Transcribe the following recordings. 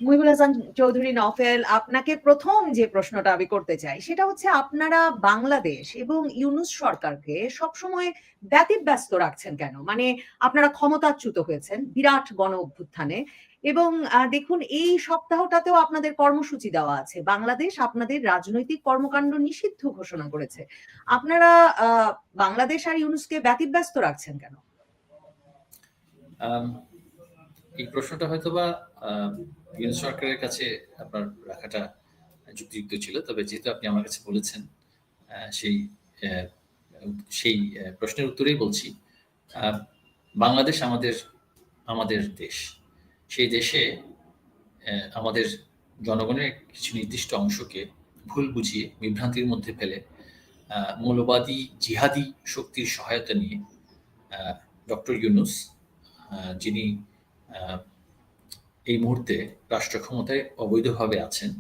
মুহিবুল হাসান চৌধুরী নফেল, আপনাকে প্রথম যে প্রশ্নটা আমি করতে চাই সেটা হচ্ছে, আপনারা বাংলাদেশ এবং ইউনূস সরকারকে সবসময় ব্যতিব্যস্ত রাখছেন কেন? মানে আপনারা ক্ষমতাচ্যুত হয়েছেন বিরাট গণ অভ্যুত্থানে, এবং দেখুন এই সপ্তাহটাতেও আপনাদের কর্মসূচি দেওয়া আছে। বাংলাদেশ আপনাদের রাজনৈতিক কর্মকাণ্ড নিষিদ্ধ ঘোষণা করেছে। আপনারা আ বাংলাদেশ আর ইউনূসকে ব্যতিব্যস্ত রাখছেন কেন? আম এই প্রশ্নটা হয়তোবা ইউনুস সরকারের কাছে আপনার রাখাটা যুক্তিযুক্ত ছিল। তবে যেহেতু আপনি আমার কাছে বলেছেন, আ সেই অ্যা সেই প্রশ্নের উত্তরেই বলছি। আ বাংলাদেশ আমাদের দেশ। সেই দেশে আমাদের জনগণের কিছু নির্দিষ্ট অংশকে ভুল বুঝিয়ে, বিভ্রান্তির মধ্যে ফেলে, মৌলবাদী জিহাদি শক্তির সহায়তা নিয়ে আ ডক্টর ইউনূস, যিনি আ এই মুহূর্তে রাষ্ট্র ক্ষমতায় অবৈধভাবে আছেন,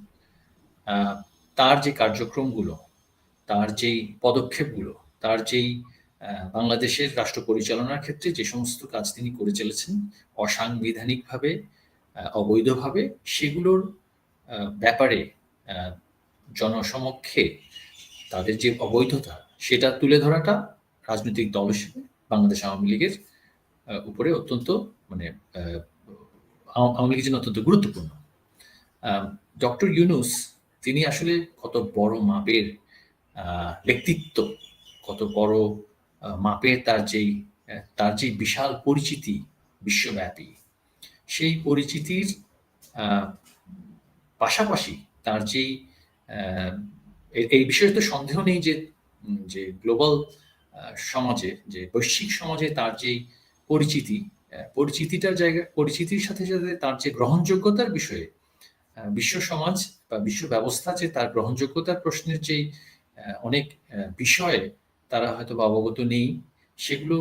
আ তার যে কার্যক্রমগুলো, তার যেই পদক্ষেপগুলো, তার যেই বাংলাদেশের রাষ্ট্র পরিচালনার ক্ষেত্রে যে সমস্ত কাজ তিনি করে চলেছেন অসাংবিধানিকভাবে, অবৈধভাবে, সেগুলোর ব্যাপারে আ জনসমক্ষে তাদের যে অবৈধতা, সেটা তুলে ধরাটা রাজনৈতিক দল হিসেবে বাংলাদেশ আওয়ামী লীগের উপরে অত্যন্ত, মানে আ আওয়ামী লীগের জন্য অত্যন্ত গুরুত্বপূর্ণ। আ ডক্টর ইউনূস তিনি আসলে কত বড় মাপের আ ব্যক্তিত্ব, কত বড় মাপের তার যেই বিশাল পরিচিতি বিশ্বব্যাপী, সেই পরিচিতির আ পাশাপাশি তার যেই আ এই বিষয়ে তো সন্দেহ নেই যে যে গ্লোবাল আ সমাজে, যে বৈশ্বিক সমাজে তার যেই পরিচিতি, পরিচিতির সাথে তার যে গ্রহণযোগ্যতার বিষয়ে বিশ্ব সমাজ বা বিশ্ব ব্যবস্থা যে তার গ্রহণযোগ্যতার প্রশ্নের যেই অনেক বিষয়ে তারা হয়তোবা অবগত নেই, সেগুলো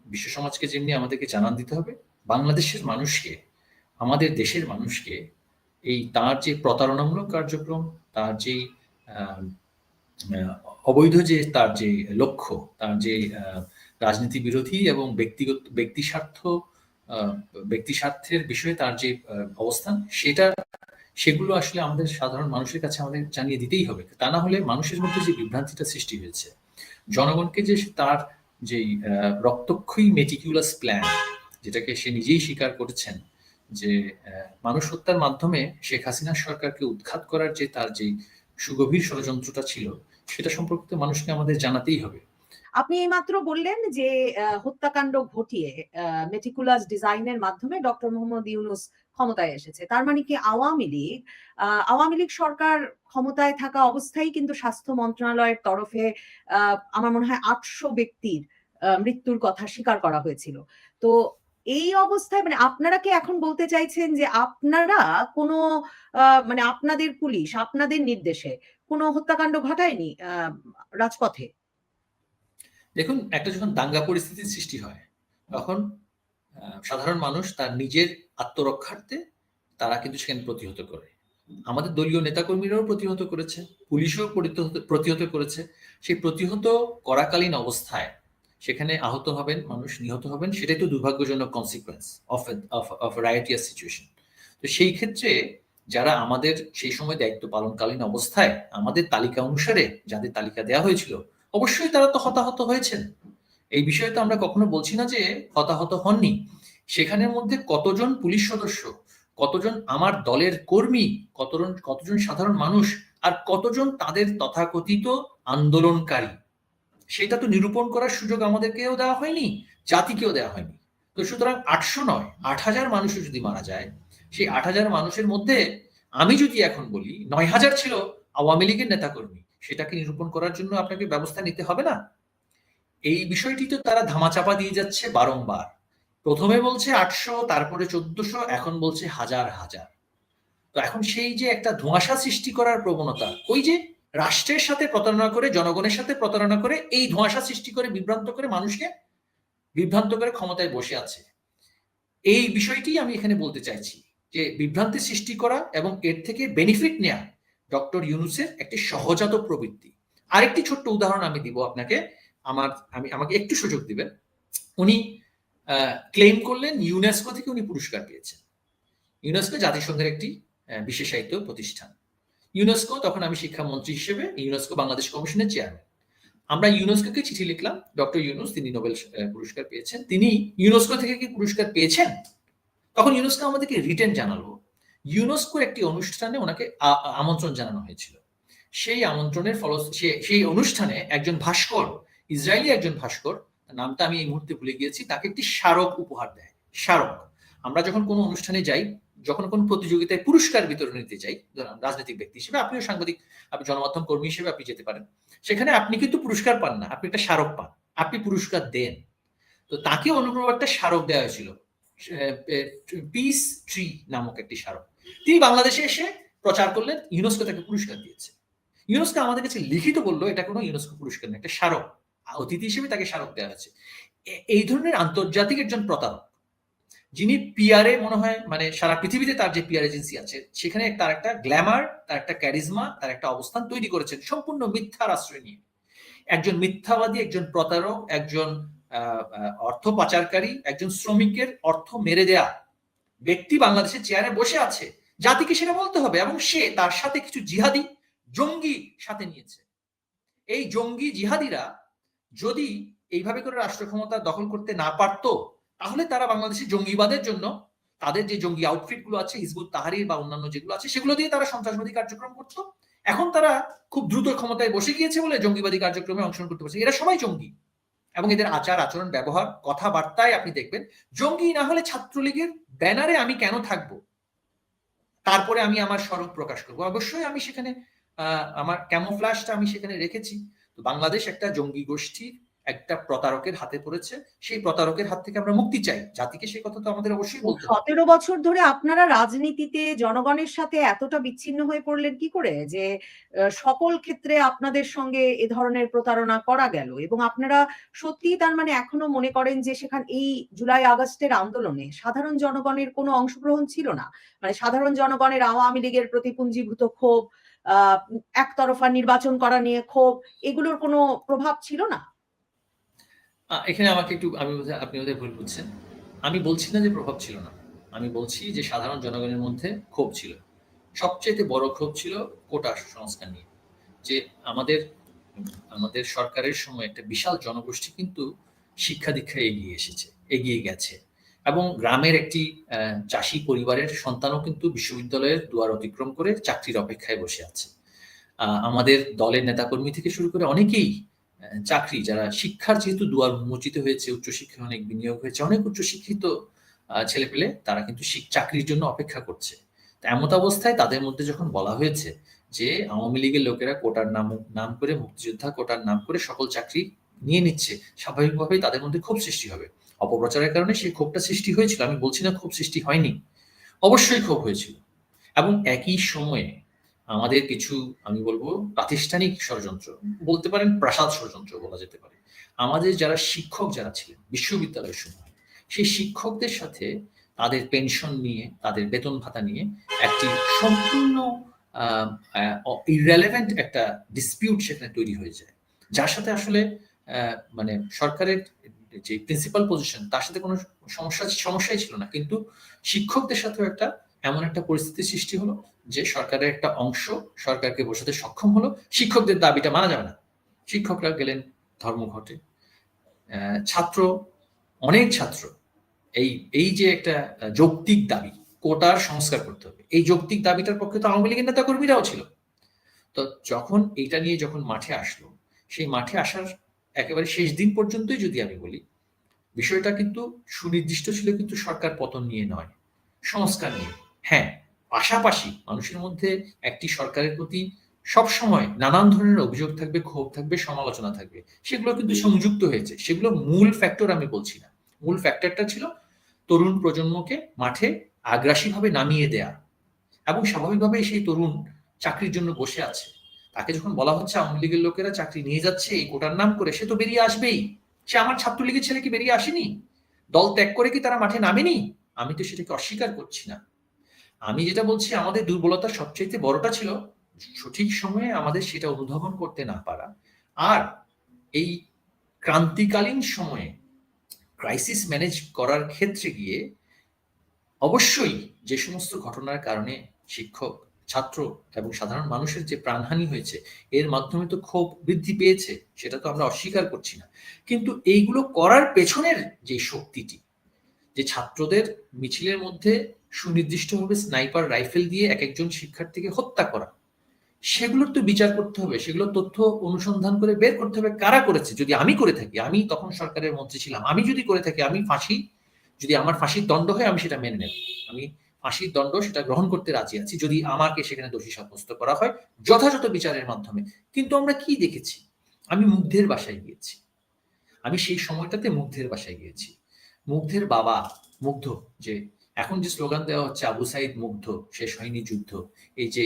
বিশ্ব সমাজকে যেমনি আমাদেরকে জানান দিতে হবে, বাংলাদেশের মানুষকে, আমাদের দেশের মানুষকে এই তার যে প্রতারণামূলক কার্যক্রম, তার যেই আ আ অবৈধ যে তার যে লক্ষ্য, তার যে রাজনীতি বিরোধী এবং আ ব্যক্তি স্বার্থের বিষয়ে তার যে অবস্থান, সেগুলো আসলে আমাদের সাধারণ মানুষের কাছে আমাদের জানিয়ে দিতেই হবে। তা না হলে মানুষের মধ্যে যে বিভ্রান্তিটা সৃষ্টি হয়েছে, জনগণকে যে তার যেই রক্তক্ষয়ী meticulous প্ল্যান, যেটাকে সে নিজেই স্বীকার করেছেন যে মানুষ হত্যার মাধ্যমে শেখ হাসিনার সরকারকে উৎখাত করার যে তার যেই সুগভীর ষড়যন্ত্রটা ছিল, সেটা সম্পর্কে মানুষকে আমাদের জানাতেই হবে। আপনি এইমাত্র বললেন যে হত্যাকাণ্ড ঘটিয়ে মেটিকুলাস ডিজাইন এর মাধ্যমে ডক্টর মোহাম্মদ ইউনূস ক্ষমতায় এসেছে। তার মানে কি আওয়ামী লীগ সরকার ক্ষমতায় থাকা অবস্থায় কিন্তু স্বাস্থ্য মন্ত্রণালয়ের তরফে আমার মনে হয় ৮০০ ব্যক্তির মৃত্যুর কথা স্বীকার করা হয়েছিল। তো এই অবস্থায় মানে আপনারা কি এখন বলতে চাইছেন যে আপনারা কোনো মানে আপনাদের পুলিশ আপনাদের নির্দেশে কোনো হত্যাকাণ্ড ঘটায়নি রাজপথে? দেখুন, একটা যখন দাঙ্গা পরিস্থিতির সৃষ্টি হয়, তখন সাধারণ মানুষ তার নিজের আত্মরক্ষার্থে তারা কিন্তু সেখানে প্রতিহত করে। আমাদের দলীয় নেতাকর্মীরাও প্রতিহত করেছে, পুলিশও প্রতিহত করেছে। সেই প্রতিহত করাকালীন অবস্থায় সেখানে আহত হবেন, মানুষ নিহত হবেন, সেটাই তো দুর্ভাগ্যজনক consequence of a riotous situation. তো সেই ক্ষেত্রে যারা আমাদের সেই সময় দায়িত্ব পালনকালীন অবস্থায় আমাদের তালিকা অনুসারে যাদের তালিকা দেয়া হয়েছিল, অবশ্যই তারা তো হতাহত হয়েছেন। এই বিষয়ে তো আমরা কখনো বলছি না যে হতাহত হননি। সেখানের মধ্যে কতজন পুলিশ সদস্য, কতজন আমার দলের কর্মী, কতজন সাধারণ মানুষ, আর কতজন তাদের তথাকথিত আন্দোলনকারী, সেটা তো নিরূপণ করার সুযোগ আমাদেরকেও দেওয়া হয়নি, জাতিকেও দেওয়া হয়নি। তো সুতরাং ৮০০ নয়, ৮,০০০ মানুষও যদি মারা যায়, সেই ৮,০০০ মানুষের মধ্যে আমি যদি এখন বলি ৯,০০০ ছিল আওয়ামী লীগের নেতাকর্মী, সেটাকে নিরূপণ করার জন্য আপনাকে ব্যবস্থা নিতে হবে না? এই বিষয়টি তো তারা ধামাচাপা দিয়ে যাচ্ছে বারংবার। প্রথমে বলছে ৮০০, তারপরে ১৪০০, এখন বলছে হাজার, হাজার। তো এখন সেই যে একটা ধোঁয়াশা সৃষ্টি করার প্রবণতা, ওই যে রাষ্ট্রের সাথে প্রতারণা করে, জনগণের সাথে প্রতারণা করে, এই ধোঁয়াশা সৃষ্টি করে, বিভ্রান্ত করে, মানুষকে বিভ্রান্ত করে ক্ষমতায় বসে আছে। এই বিষয়টিই আমি এখানে বলতে চাইছি যে বিভ্রান্তি সৃষ্টি করা এবং এর থেকে বেনিফিট নেয়া ডক্টর ইউনূসের একটি সহজাত প্রবৃত্তি। আরেকটি ছোট্ট উদাহরণ আমি দিব আপনাকে। আমাকে একটু সুযোগ দিবেন। উনি ক্লেইম করলেন ইউনেস্কো থেকে উনি পুরস্কার পেয়েছেন। ইউনেস্কো জাতিসংঘের একটি বিশেষায়িত প্রতিষ্ঠান। ইউনেস্কো, তখন আমি শিক্ষামন্ত্রী হিসেবে ইউনেস্কো বাংলাদেশ কমিশনের চেয়ারম্যান। আমরা ইউনেস্কোকে চিঠি লিখলাম, ডক্টর ইউনুস, তিনি নোবেল পুরস্কার পেয়েছেন, তিনি ইউনেস্কো থেকে কি পুরস্কার পেয়েছেন? তখন ইউনেস্কো আমাদেরকে রিটেন জানালো। ইউনেস্কোর একটি অনুষ্ঠানে ওনাকে আমন্ত্রণ জানানো হয়েছিল। সেই আমন্ত্রণের সেই অনুষ্ঠানে একজন ভাস্কর, ইসরায়েলি একজন ভাস্কর, নামটা আমি এই মুহূর্তে ভুলে গিয়েছি, তাকে একটি স্মারক উপহার দেয়। স্মারক, আমরা যখন কোনো অনুষ্ঠানে যাই, যখন কোনো প্রতিযোগিতায় পুরস্কার বিতরণ নিতে যাই, রাজনৈতিক ব্যক্তি হিসেবে, আপনিও সাংবাদিক, আপনি গণমাধ্যম কর্মী হিসেবে আপনি যেতে পারেন, সেখানে আপনি কিন্তু পুরস্কার পান না, আপনি একটা স্মারক পান, আপনি পুরস্কার দেন। তো তাকে অনুগ্রহ একটা স্মারক দেওয়া হয়েছিল, পিস ট্রি নামক একটি স্মারক। তিনি বাংলাদেশে এসে প্রচার করলেন, ইউনেস্কো তাকে পুরস্কার দিয়েছে। ইউনেস্কো আমাদের কাছে লিখিত বললো এটা কোনো ইউনেস্কো পুরস্কার না, একটা স্মারক, অতিথি হিসেবে তাকে স্মারক দেওয়া হয়েছে। এই ধরনের আন্তর্জাতিক একজন প্রতারক, যিনি পিআরএ মনে হয়, মানে সারা পৃথিবীতে তার যে পিআর এজেন্সি আছে, সেখানে তার একটা গ্ল্যামার, তার একটা ক্যারিজমা, তার একটা অবস্থান তৈরি করেছেন সম্পূর্ণ মিথ্যার আশ্রয় নিয়ে। একজন মিথ্যাবাদী, একজন প্রতারক, একজন অর্থ পাচারকারী, একজন শ্রমিকের অর্থ মেরে দেয়া ব্যক্তি বাংলাদেশের চেয়ারে বসে আছে, জাতিকে সেটা বলতে হবে। এবং সে তার সাথে কিছু জিহাদি জঙ্গি সাথে নিয়েছে। এই জঙ্গি জিহাদিরা যদি এইভাবে করে রাষ্ট্র ক্ষমতা দখল করতে না পারতো, তাহলে তারা বাংলাদেশের জঙ্গিবাদের জন্য তাদের যে জঙ্গি আউটফিট গুলো আছে, হিজবুত তাহরির বা অন্যান্য যেগুলো আছে, সেগুলো দিয়ে তারা সন্ত্রাসবাদী কার্যক্রম করতো। এখন তারা খুব দ্রুত ক্ষমতায় বসে গিয়েছে বলে জঙ্গিবাদী কার্যক্রমে অংশগ্রহণ করতে পারছে। এরা সবাই জঙ্গি, এবং এদের আচার আচরণ, ব্যবহার, কথাবার্তায় আপনি দেখবেন, জঙ্গি না হলে ছাত্রলীগের ব্যানারে আমি কেন থাকবো, তারপরে আমি আমার স্বরূপ প্রকাশ করবো। অবশ্যই আমি সেখানে আমার ক্যামোফ্লাশটা আমি সেখানে রেখেছি। তো বাংলাদেশ একটা জঙ্গি গোষ্ঠীর, একটা প্রতারকের হাতে পড়েছে। সেই প্রতারকের হাত থেকে আমরা মুক্তি চাই। জাতিকে সেই কথা তো আমাদের অবশ্যই বলতে হবে। 17 বছর ধরে আপনারা রাজনীতিতে জনগণের সাথে এতটা বিচ্ছিন্ন হয়ে পড়লেন কি করে, যে সকল ক্ষেত্রে আপনাদের সঙ্গে এ ধরনের প্রতারণা করা গেল, এবং আপনারা সত্যিই তার মানে এখনো মনে করেন যে এই জুলাই আগস্টের আন্দোলনে সাধারণ জনগণের কোনো অংশগ্রহণ ছিল না? মানে সাধারণ জনগণের আওয়ামী লীগের প্রতি পুঞ্জীভূত ক্ষোভ, একতরফা নির্বাচন করা নিয়ে ক্ষোভ, এগুলোর কোনো প্রভাব ছিল না? এখানে আমাকে একটু, আপনি ওদের ভুল বুঝছেন। আমি বলছি না যে প্রভাব ছিল না, আমি বলছি যে সাধারণ জনগণের মধ্যে ক্ষোভ ছিল। সবচেয়ে বড় ক্ষোভ ছিল কোটা সংস্কার নিয়ে। যে আমাদের সরকারের সময় একটা বিশাল জনগোষ্ঠী কিন্তু শিক্ষা দীক্ষায় এগিয়ে এসেছে, এগিয়ে গেছে, এবং গ্রামের একটি চাষী পরিবারের সন্তানও কিন্তু বিশ্ববিদ্যালয়ের দুয়ার অতিক্রম করে চাকরির অপেক্ষায় বসে আছে। আমাদের দলের নেতাকর্মী থেকে শুরু করে অনেকেই চাকরি, যারা শিক্ষার যেহেতু দুয়ার উন্মোচিত হয়েছে, উচ্চশিক্ষায় অনেক বিনিয়োগ হয়েছে, অনেক উচ্চশিক্ষিত ছেলেপেলে তারা কিন্তু চাকরির জন্য অপেক্ষা করছে। এমত অবস্থায় তাদের মধ্যে যখন বলা হয়েছে যে আওয়ামী লীগের লোকেরা কোটার নাম করে, মুক্তিযোদ্ধা কোটার নাম করে সকল চাকরি নিয়ে নিচ্ছে, স্বাভাবিকভাবেই তাদের মধ্যে ক্ষোভ সৃষ্টি হবে। অপপ্রচারের কারণে সেই ক্ষোভটা সৃষ্টি হয়েছিল, আমি বলছি না ক্ষোভ সৃষ্টি হয়নি, অবশ্যই ক্ষোভ হয়েছিল। এবং একই সময়ে আমাদের কিছু, আমি বলবো প্রাতিষ্ঠানিক ষড়যন্ত্র, বলতে পারেন প্রাসাদ ষড়যন্ত্র বলা যেতে পারে, আমাদের যারা শিক্ষক যারা ছিলেন বিশ্ববিদ্যালয়ের সময়, সেই শিক্ষকদের সাথে তাদের পেনশন নিয়ে, তাদের বেতন ভাতা নিয়ে একটি সম্পূর্ণ ইররেলেভেন্ট একটা ডিসপিউট সেখানে তৈরি হয়ে যায়, যার সাথে আসলে মানে সরকারের যে প্রিন্সিপাল পজিশন, তার সাথে কোনো সমস্যাই ছিল না, কিন্তু শিক্ষকদের সাথেও এমন একটা পরিস্থিতি সৃষ্টি হলো যে সরকারের একটা অংশ সরকারকে বোঝাতে সক্ষম হলো শিক্ষকদের দাবিটা মানা যাবে না। শিক্ষকরা গেলেন ধর্মঘটে। অনেক ছাত্র এই যে একটা যৌক্তিক দাবি, কোটার সংস্কার করতে হবে, এই যৌক্তিক দাবিটার পক্ষে তো আওয়ামী লীগের নেতা কর্মীরাও ছিল। তো যখন এইটা নিয়ে যখন মাঠে আসলো, সেই মাঠে আসার একেবারে শেষ দিন পর্যন্তই যদি আমি বলি, বিষয়টা কিন্তু সুনির্দিষ্ট ছিল, কিন্তু সরকার পতন নিয়ে নয়, সংস্কার নিয়ে। হ্যাঁ, পাশাপাশি মানুষের মধ্যে একটি সরকারের প্রতি সবসময় নানান ধরনের অভিযোগ থাকবে, ক্ষোভ থাকবে, সমালোচনা থাকবে, সেগুলো কিন্তু সংযুক্ত হয়েছে। সেগুলো মূল ফ্যাক্টর আমি বলছি না। মূল ফ্যাক্টরটা ছিল তরুণ প্রজন্মকে মাঠে আগ্রাসীভাবে নামিয়ে দেয়া, এবং স্বাভাবিকভাবেই সেই তরুণ চাকরির জন্য বসে আছে। তাকে যখন বলা হচ্ছে আওয়ামী লীগের লোকেরা চাকরি নিয়ে যাচ্ছে এই কোটার নাম করে, সে তো বেরিয়ে আসবেই। সে আমার ছাত্রলীগের ছেলে কি বেরিয়ে আসেনি? দল ত্যাগ করে কি তারা মাঠে নামেনি? আমি তো সেটাকে অস্বীকার করছি না। আমি যেটা বলছি, আমাদের দুর্বলতা সবচেয়ে বড়টা ছিল সঠিক সময়ে আমাদের সেটা অনুধাবন করতে না পারা। আর এই ক্রান্তিকালীন সময়ে ক্রাইসিস ম্যানেজ করার ক্ষেত্রে গিয়ে অবশ্যই যে সমস্ত ঘটনার কারণে শিক্ষক, ছাত্র এবং সাধারণ মানুষের যে প্রাণহানি হয়েছে, এর মাধ্যমে তো ক্ষোভ বৃদ্ধি পেয়েছে, সেটা তো আমরা অস্বীকার করছি না। কিন্তু এইগুলো করার পেছনের যে শক্তিটি, যে ছাত্রদের মিছিলের মধ্যে সুনির্দিষ্টভাবে স্নাইপার রাইফেল দিয়ে এক একজন শিক্ষার্থীকে হত্যা করা, সেগুলোর তো বিচার করতে হবে, সেগুলোর তথ্য অনুসন্ধান করে বের করতে হবে কারা করেছে। যদি আমি করে থাকি, আমি তখন সরকারের মন্ত্রী ছিলাম, আমি যদি করে থাকি, আমি ফাঁসি, যদি আমার ফাঁসির দণ্ড হয় আমি সেটা মেনে নেব, আমি ফাঁসির দণ্ড সেটা গ্রহণ করতে রাজি আছি যদি আমাকে সেখানে দোষী সাব্যস্ত করা হয় যথাযথ বিচারের মাধ্যমে। কিন্তু আমরা কি দেখেছি? আমি মুগ্ধের বাসায় গিয়েছি, আমি সেই সময়টাতে মুগ্ধের বাসায় গিয়েছি। মুগ্ধের বাবা, মুগ্ধ, যে এখন যে স্লোগান দেওয়া হচ্ছে আবু সাইদ মুগ্ধ, শেষ হয়নি যুদ্ধ, এই যে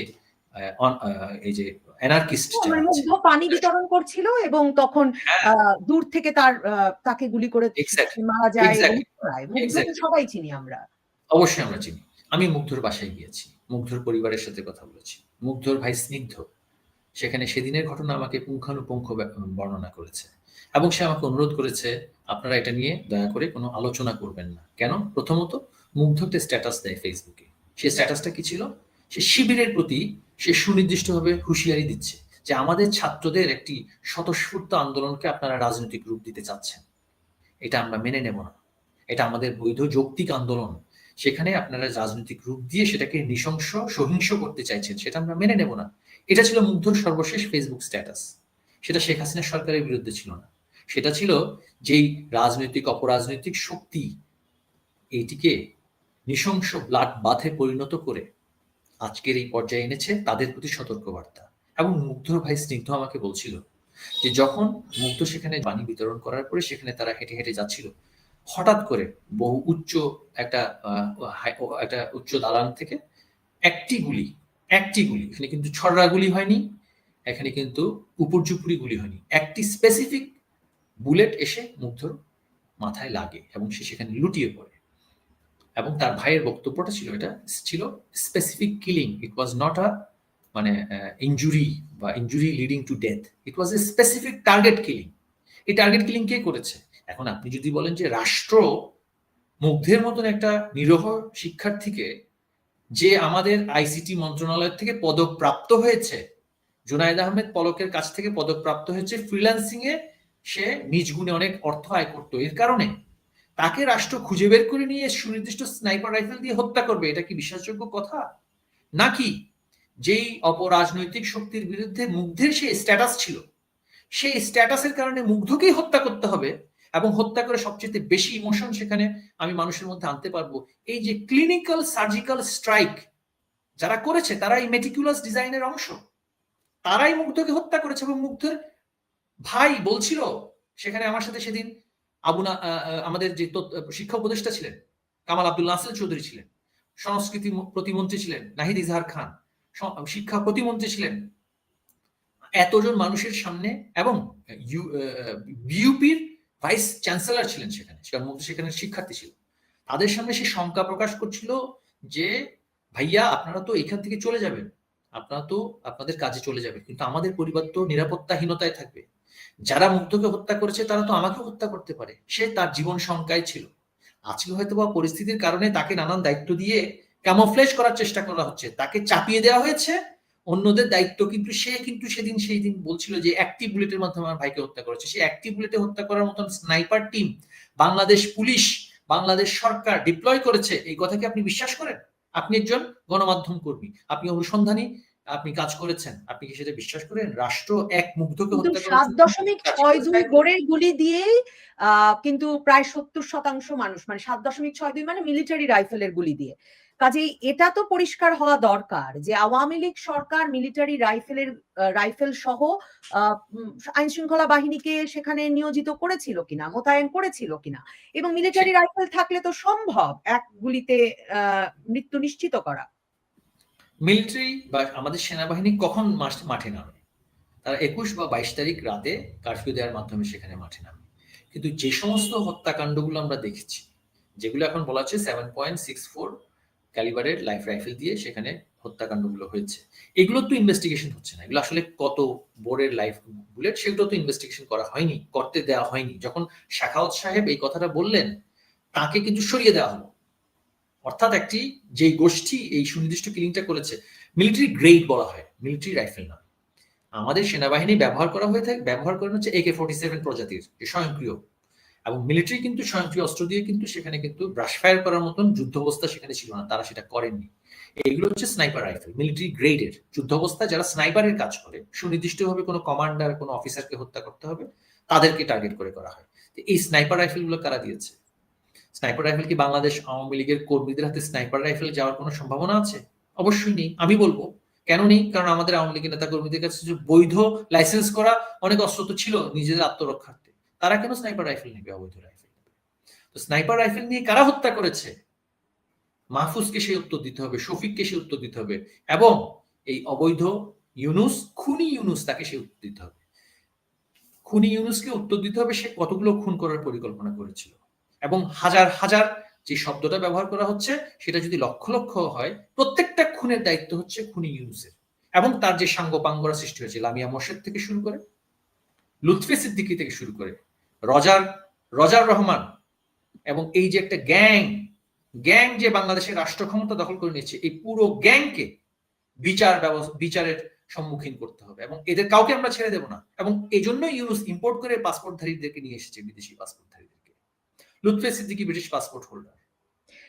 এই যে অ্যানার্কিস্ট যারা আছে, মুগ্ধ পানি বিতরণ করছিল এবং তখন হ্যাঁ, দূর থেকে তাকে গুলি করে এক্স্যাক্টলি, মারা যায় এবং এক্স্যাক্টলি, মুগ্ধকে এক্স্যাক্টলি, সবাই চিনি আমরা। অবশ্যই আমরা চিনি। আমি মুগ্ধর বাসায় গিয়েছি, মুগ্ধর পরিবারের সাথে কথা বলেছি। মুগ্ধর ভাই স্নিগ্ধ সেখানে সেদিনের ঘটনা আমাকে পুঙ্খানুপুঙ্খ বর্ণনা করেছে এবং সে আমাকে অনুরোধ করেছে, আপনারা এটা নিয়ে দয়া করে কোনো আলোচনা করবেন না। কেন? প্রথমত, মুগ্ধ একটা স্ট্যাটাস দেয় ফেসবুকে। সে স্ট্যাটাসটা কি ছিল? সে শিবিরের প্রতি সে সুনির্দিষ্টভাবে হুঁশিয়ারি দিচ্ছে যে আমাদের ছাত্রদের একটি স্বতঃস্ফূর্ত আন্দোলনকে আপনারা রাজনৈতিক রূপ দিতে চাচ্ছেন, এটা আমরা মেনে নেব না। এটা আমাদের বৈধ যৌক্তিক আন্দোলন, সেখানে আপনারা রাজনৈতিক রূপ দিয়ে সেটাকে নৃশংস সহিংস করতে চাইছেন, সেটা আমরা মেনে নেব না। এটা ছিল মুগ্ধর সর্বশেষ ফেসবুক স্ট্যাটাস। সেটা শেখ হাসিনা সরকারের বিরুদ্ধে ছিল না, সেটা ছিল যেই রাজনৈতিক অপরাজনৈতিক শক্তি এইটিকে নৃশংস ব্লাড বাথে পরিণত করে আজকের এই পর্যায়ে এনেছে, তাদের প্রতি সতর্কবার্তা। এবং মুগ্ধর ভাই স্নিগ্ধ আমাকে বলছিল যে যখন মুগ্ধ সেখানে পানি বিতরণ করার পরে সেখানে তারা হেঁটে হেঁটে যাচ্ছিল, হঠাৎ করে বহু উচ্চ একটা একটা উচ্চ দালান থেকে একটি গুলি, এখানে কিন্তু ছড়রা গুলি হয়নি, এখানে কিন্তু উপর্যুপুরি গুলি হয়নি, একটি স্পেসিফিক বুলেট এসে মুগ্ধর মাথায় লাগে এবং সে সেখানে লুটিয়ে পড়ে। এবং তার ভাইয়ের বক্তব্যটা ছিল, এটা ছিল specific killing, it was not a মানে ইনজুরি বা injury leading to death, it was a specific target killing. এই টার্গেট কিলিং কে করেছে? এখন আপনি যদি বলেন যে রাষ্ট্র মুগ্ধের মতন একটা নিরহ শিক্ষার্থীকে, যে আমাদের আইসিটি মন্ত্রণালয় থেকে পদকপ্রাপ্ত হয়েছে, জুনায়েদ আহমেদ পলকের কাছ থেকে পদকপ্রাপ্ত হয়েছে ফ্রিল্যান্সিং এ, সে নিজ গুণে অনেক অর্থ আয় করতো, এর কারণে তাকে রাষ্ট্র খুঁজে বের করে নিয়ে সুনির্দিষ্ট স্নাইপার রাইফেল দিয়ে হত্যা করবে? এটা কি বিশ্বাসযোগ্য কথা? নাকি যেই অপরাজনৈতিক শক্তির বিরুদ্ধে মুগ্ধের সেই স্ট্যাটাস ছিল, সেই স্ট্যাটাসের কারণে মুগ্ধকেই হত্যা করতে হবে এবং হত্যা করে সবচেয়ে বেশি ইমোশন সেখানে আমি মানুষের মধ্যে আনতে পারবো? এই যে ক্লিনিক্যাল সার্জিক্যাল স্ট্রাইক যারা করেছে, তারা এই মেটিকুলাস ডিজাইনের অংশ, তারাই মুগ্ধকে হত্যা করেছে। এবং মুগ্ধের ভাই বলছিল সেখানে আমার সাথে সেদিন আমাদের যে শিক্ষা উপদেষ্টা ছিলেন কামাল আব্দুল নাসির চৌধুরী ছিলেন, সংস্কৃতি প্রতিমন্ত্রী ছিলেন নাহিদ ইজহার খান, শিক্ষা প্রতিমন্ত্রী ছিলেন, এতজন মানুষের সামনে, এবং বিইউপির ভাইস চ্যান্সেলর ছিলেন সেখানে, সেখানে শিক্ষার্থী ছিল, তাদের সামনে সে শঙ্কা প্রকাশ করছিল যে ভাইয়া আপনারা তো এখান থেকে চলে যাবেন, আপনারা তো আপনাদের কাজে চলে যাবেন, কিন্তু আমাদের পরিবার তো নিরাপত্তাহীনতায় থাকবে, যারা মুগ্ধকে হত্যা করেছে তারা তো আমাকে হত্যা করতে পারে। সে তার জীবন শঙ্কায় ছিল। আজকে হয়তো বা পরিস্থিতির কারণে তাকে নানান দায়িত্ব দিয়ে ক্যামোফ্লেজ করার চেষ্টা করা হচ্ছে, তাকে চাপিয়ে দেওয়া হয়েছে অন্যদের দায়িত্ব, কিন্তু সে কিন্তু সেই দিন বলছিল যে একটি বুলেটের মাধ্যমে আমার ভাইকে হত্যা করেছে। সে একটি বুলেটে হত্যা করার মতন sniper team Bangladesh police, Bangladesh সরকার ডিপ্লয় করেছে, এই কথা কি আপনি বিশ্বাস করেন? আপনি একজন গণমাধ্যম কর্মী, আপনি অনুসন্ধানী, আপনি কাজ করেছেন, আপনি কি সেটা বিশ্বাস করেন? রাষ্ট্র এক মুগ্ধকে হত্যা করার জন্য 7.62 বোরের গুলি দিয়েই কিন্তু প্রায় 70% মানুষ, মানে 7.62 মানে মিলিটারি রাইফেলের গুলি দিয়ে। কাজেই এটা তো পরিষ্কার হওয়া দরকার যে আওয়ামী লীগ সরকার মিলিটারি রাইফেল সহ আইন শৃঙ্খলা বাহিনীকে সেখানে নিয়োজিত করেছিল কিনা, মোতায়েন করেছিল কিনা, এবং মিলিটারি রাইফেল থাকলে তো সম্ভব এক গুলিতে মৃত্যু নিশ্চিত করা। মিলিটারি বা আমাদের সেনাবাহিনী কখন মাঠে নামে? তারা 21 বা 22 তারিখ রাতে কারফিউ দেওয়ার মাধ্যমে সেখানে মাঠে নামে। কিন্তু যে সমস্ত হত্যাকাণ্ডগুলো আমরা দেখেছি, যেগুলো এখন বলা হচ্ছে 7.64 ক্যালিবারের লাইফ রাইফেল দিয়ে সেখানে হত্যাকাণ্ডগুলো হয়েছে, এগুলো তো ইনভেস্টিগেশন হচ্ছে না। এগুলো আসলে কত বোরের লাইফ বুলেট, সেগুলো তো ইনভেস্টিগেশন করা হয়নি, করতে দেওয়া হয়নি। যখন শাখাওয়াত সাহেব এই কথাটা বললেন, তাকে কিন্তু সরিয়ে দেওয়া হলো। অর্থাৎ একটি যে গোষ্ঠী এই সুনির্দিষ্ট কিলিংটা করেছে, মিলিটারি গ্রেড বলা হয়, মিলিটারি রাইফেল না। আমাদের সেনাবাহিনী ব্যবহার করেন হচ্ছে AK-47 প্রজাতির যে স্বয়ংক্রিয়, এবং মিলিটারি কিন্তু স্বয়ংক্রিয় অস্ত্র দিয়ে কিন্তু সেখানে কিন্তু ব্রাশ ফায়ার করার মতন যুদ্ধাবস্থা সেখানে ছিল না, তারা সেটা করেননি। এগুলো হচ্ছে স্নাইপার রাইফেল, মিলিটারি গ্রেডের যুদ্ধাবস্থায় যারা স্নাইপারের কাজ করে, সুনির্দিষ্টভাবে কোনো কমান্ডার কোনো অফিসারকে হত্যা করতে হবে তাদেরকে টার্গেট করে করা হয়। এই স্নাইপার রাইফেল গুলো কারা দিয়েছে? স্নাইপার রাইফেল কি বাংলাদেশ আওয়ামী লীগের কর্মীদের হাতে স্নাইপার রাইফেল যাওয়ার কোনো সম্ভাবনা আছে? অবশ্যই নেই। আমি বলবো কেন নেই, কারণ আমাদের আওয়ামী লীগের নেতা কর্মীদের কাছে যে বৈধ লাইসেন্স করা অনেক অস্ত্র তো ছিল নিজেদের আত্মরক্ষার্থে, তারা কেন স্নাইপার রাইফেল নেবে, অবৈধ রাইফেল? তো স্নাইপার রাইফেল নিয়ে কারা হত্যা করেছে, মাহফুজকে সে উত্তর দিতে হবে, শফিককে সে উত্তর দিতে হবে, এবং এই অবৈধ ইউনুস, খুনি ইউনুস, তাকে সে উত্তর দিতে হবে। খুনি ইউনুসকে উত্তর দিতে হবে সে কতগুলো খুন করার পরিকল্পনা করেছিল, এবং হাজার হাজার যে শব্দটা ব্যবহার করা হচ্ছে সেটা যদি লক্ষ লক্ষ হয়, প্রত্যেকটা খুনের দায়িত্ব হচ্ছে খুনি ইউনুসের, এবং তার যে সাঙ্গপাঙ্গরা সৃষ্টি হয়েছে, লামিয়া মোর্শেদ থেকে শুরু করে, লুৎফে সিদ্দিকী থেকে শুরু করে, রজার রহমান, এবং এই যে একটা গ্যাং যে বাংলাদেশের রাষ্ট্র ক্ষমতা দখল করে নিয়েছে, এই পুরো গ্যাংকে বিচারের সম্মুখীন করতে হবে, এবং এদের কাউকে আমরা ছেড়ে দেব না। এবং এই জন্য ইউনুস ইম্পোর্ট করে পাসপোর্টধারীদেরকে নিয়ে এসেছে, বিদেশি পাসপোর্টধারীদেরকে। Lutfe Siddiqui British passport holder.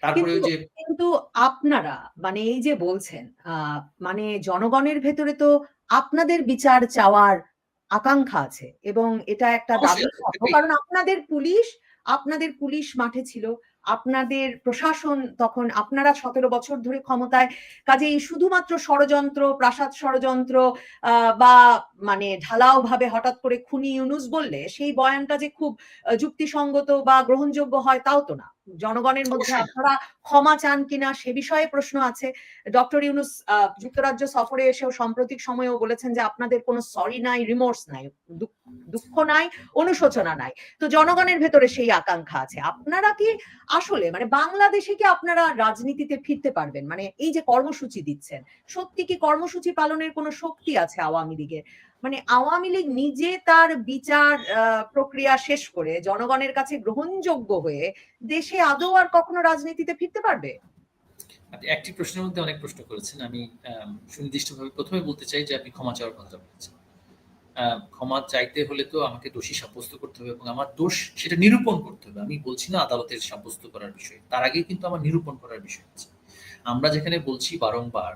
তারপরে কিন্তু যে কিন্তু আপনারা মানে এই যে বলছেন মানে জনগণের ভেতরে তো আপনাদের বিচার চাওয়ার আকাঙ্ক্ষা আছে, এবং এটা একটা দাবি অবশ্যই আছে, কারণ আপনাদের পুলিশ মাঠে ছিল, আপনাদের প্রশাসন তখন, আপনারা 17 বছর ধরে ক্ষমতায়, কাজেই শুধুমাত্র ষড়যন্ত্র, প্রাসাদ ষড়যন্ত্র বা মানে ঢালাও ভাবে হঠাৎ করে খুনি ইউনুস বললে সেই বয়ানটা যে খুব যুক্তিসঙ্গত বা গ্রহণযোগ্য হয় তাও তো না। জনগণের মধ্যে অবশ্যই না। আপনারা ক্ষমা চান কিনা সে বিষয়ে প্রশ্ন আছে। ডক্টর ইউনুস যুক্তরাজ্য সফরে এসেও সাম্প্রতিক সময়েও বলেছেন যে আপনাদের কোনো সরি নাই, রিমোর্স নাই, দুঃখ নাই, অনুশোচনা নাই। তো জনগণের ভেতরে সেই আকাঙ্ক্ষা আছে। আপনারা কি আসলে মানে বাংলাদেশে কি আপনারা রাজনীতিতে ফিরতে পারবেন? মানে এই যে কর্মসূচি দিচ্ছেন, সত্যি কি কর্মসূচি পালনের কোনো শক্তি আছে আওয়ামী লীগের? মানে আওয়ামী লীগ নিজে তার বিচার প্রক্রিয়া শেষ করে জনগণের কাছে গ্রহণযোগ্য হয়ে দেশে আদৌ আর কখনো রাজনীতিতে ফিরতে পারবে? আপনি একটি প্রশ্নের মধ্যে অনেক প্রশ্ন করেছেন। আমি সুনির্দিষ্টভাবে প্রথমে বলতে চাই যে আপনি ক্ষমা চাওয়ার কথাটা বলেছেন। ক্ষমা চাইতে হলে তো আমাকে দোষী সাব্যস্ত করতে হবে, এবং আমার দোষ সেটা নিরূপণ করতে হবে। আমি বলছি না আদালতের সাব্যস্ত করার বিষয়, তার আগে কিন্তু আমার নিরূপণ করার বিষয় আছে। আমরা যেখানে বলছি বারংবার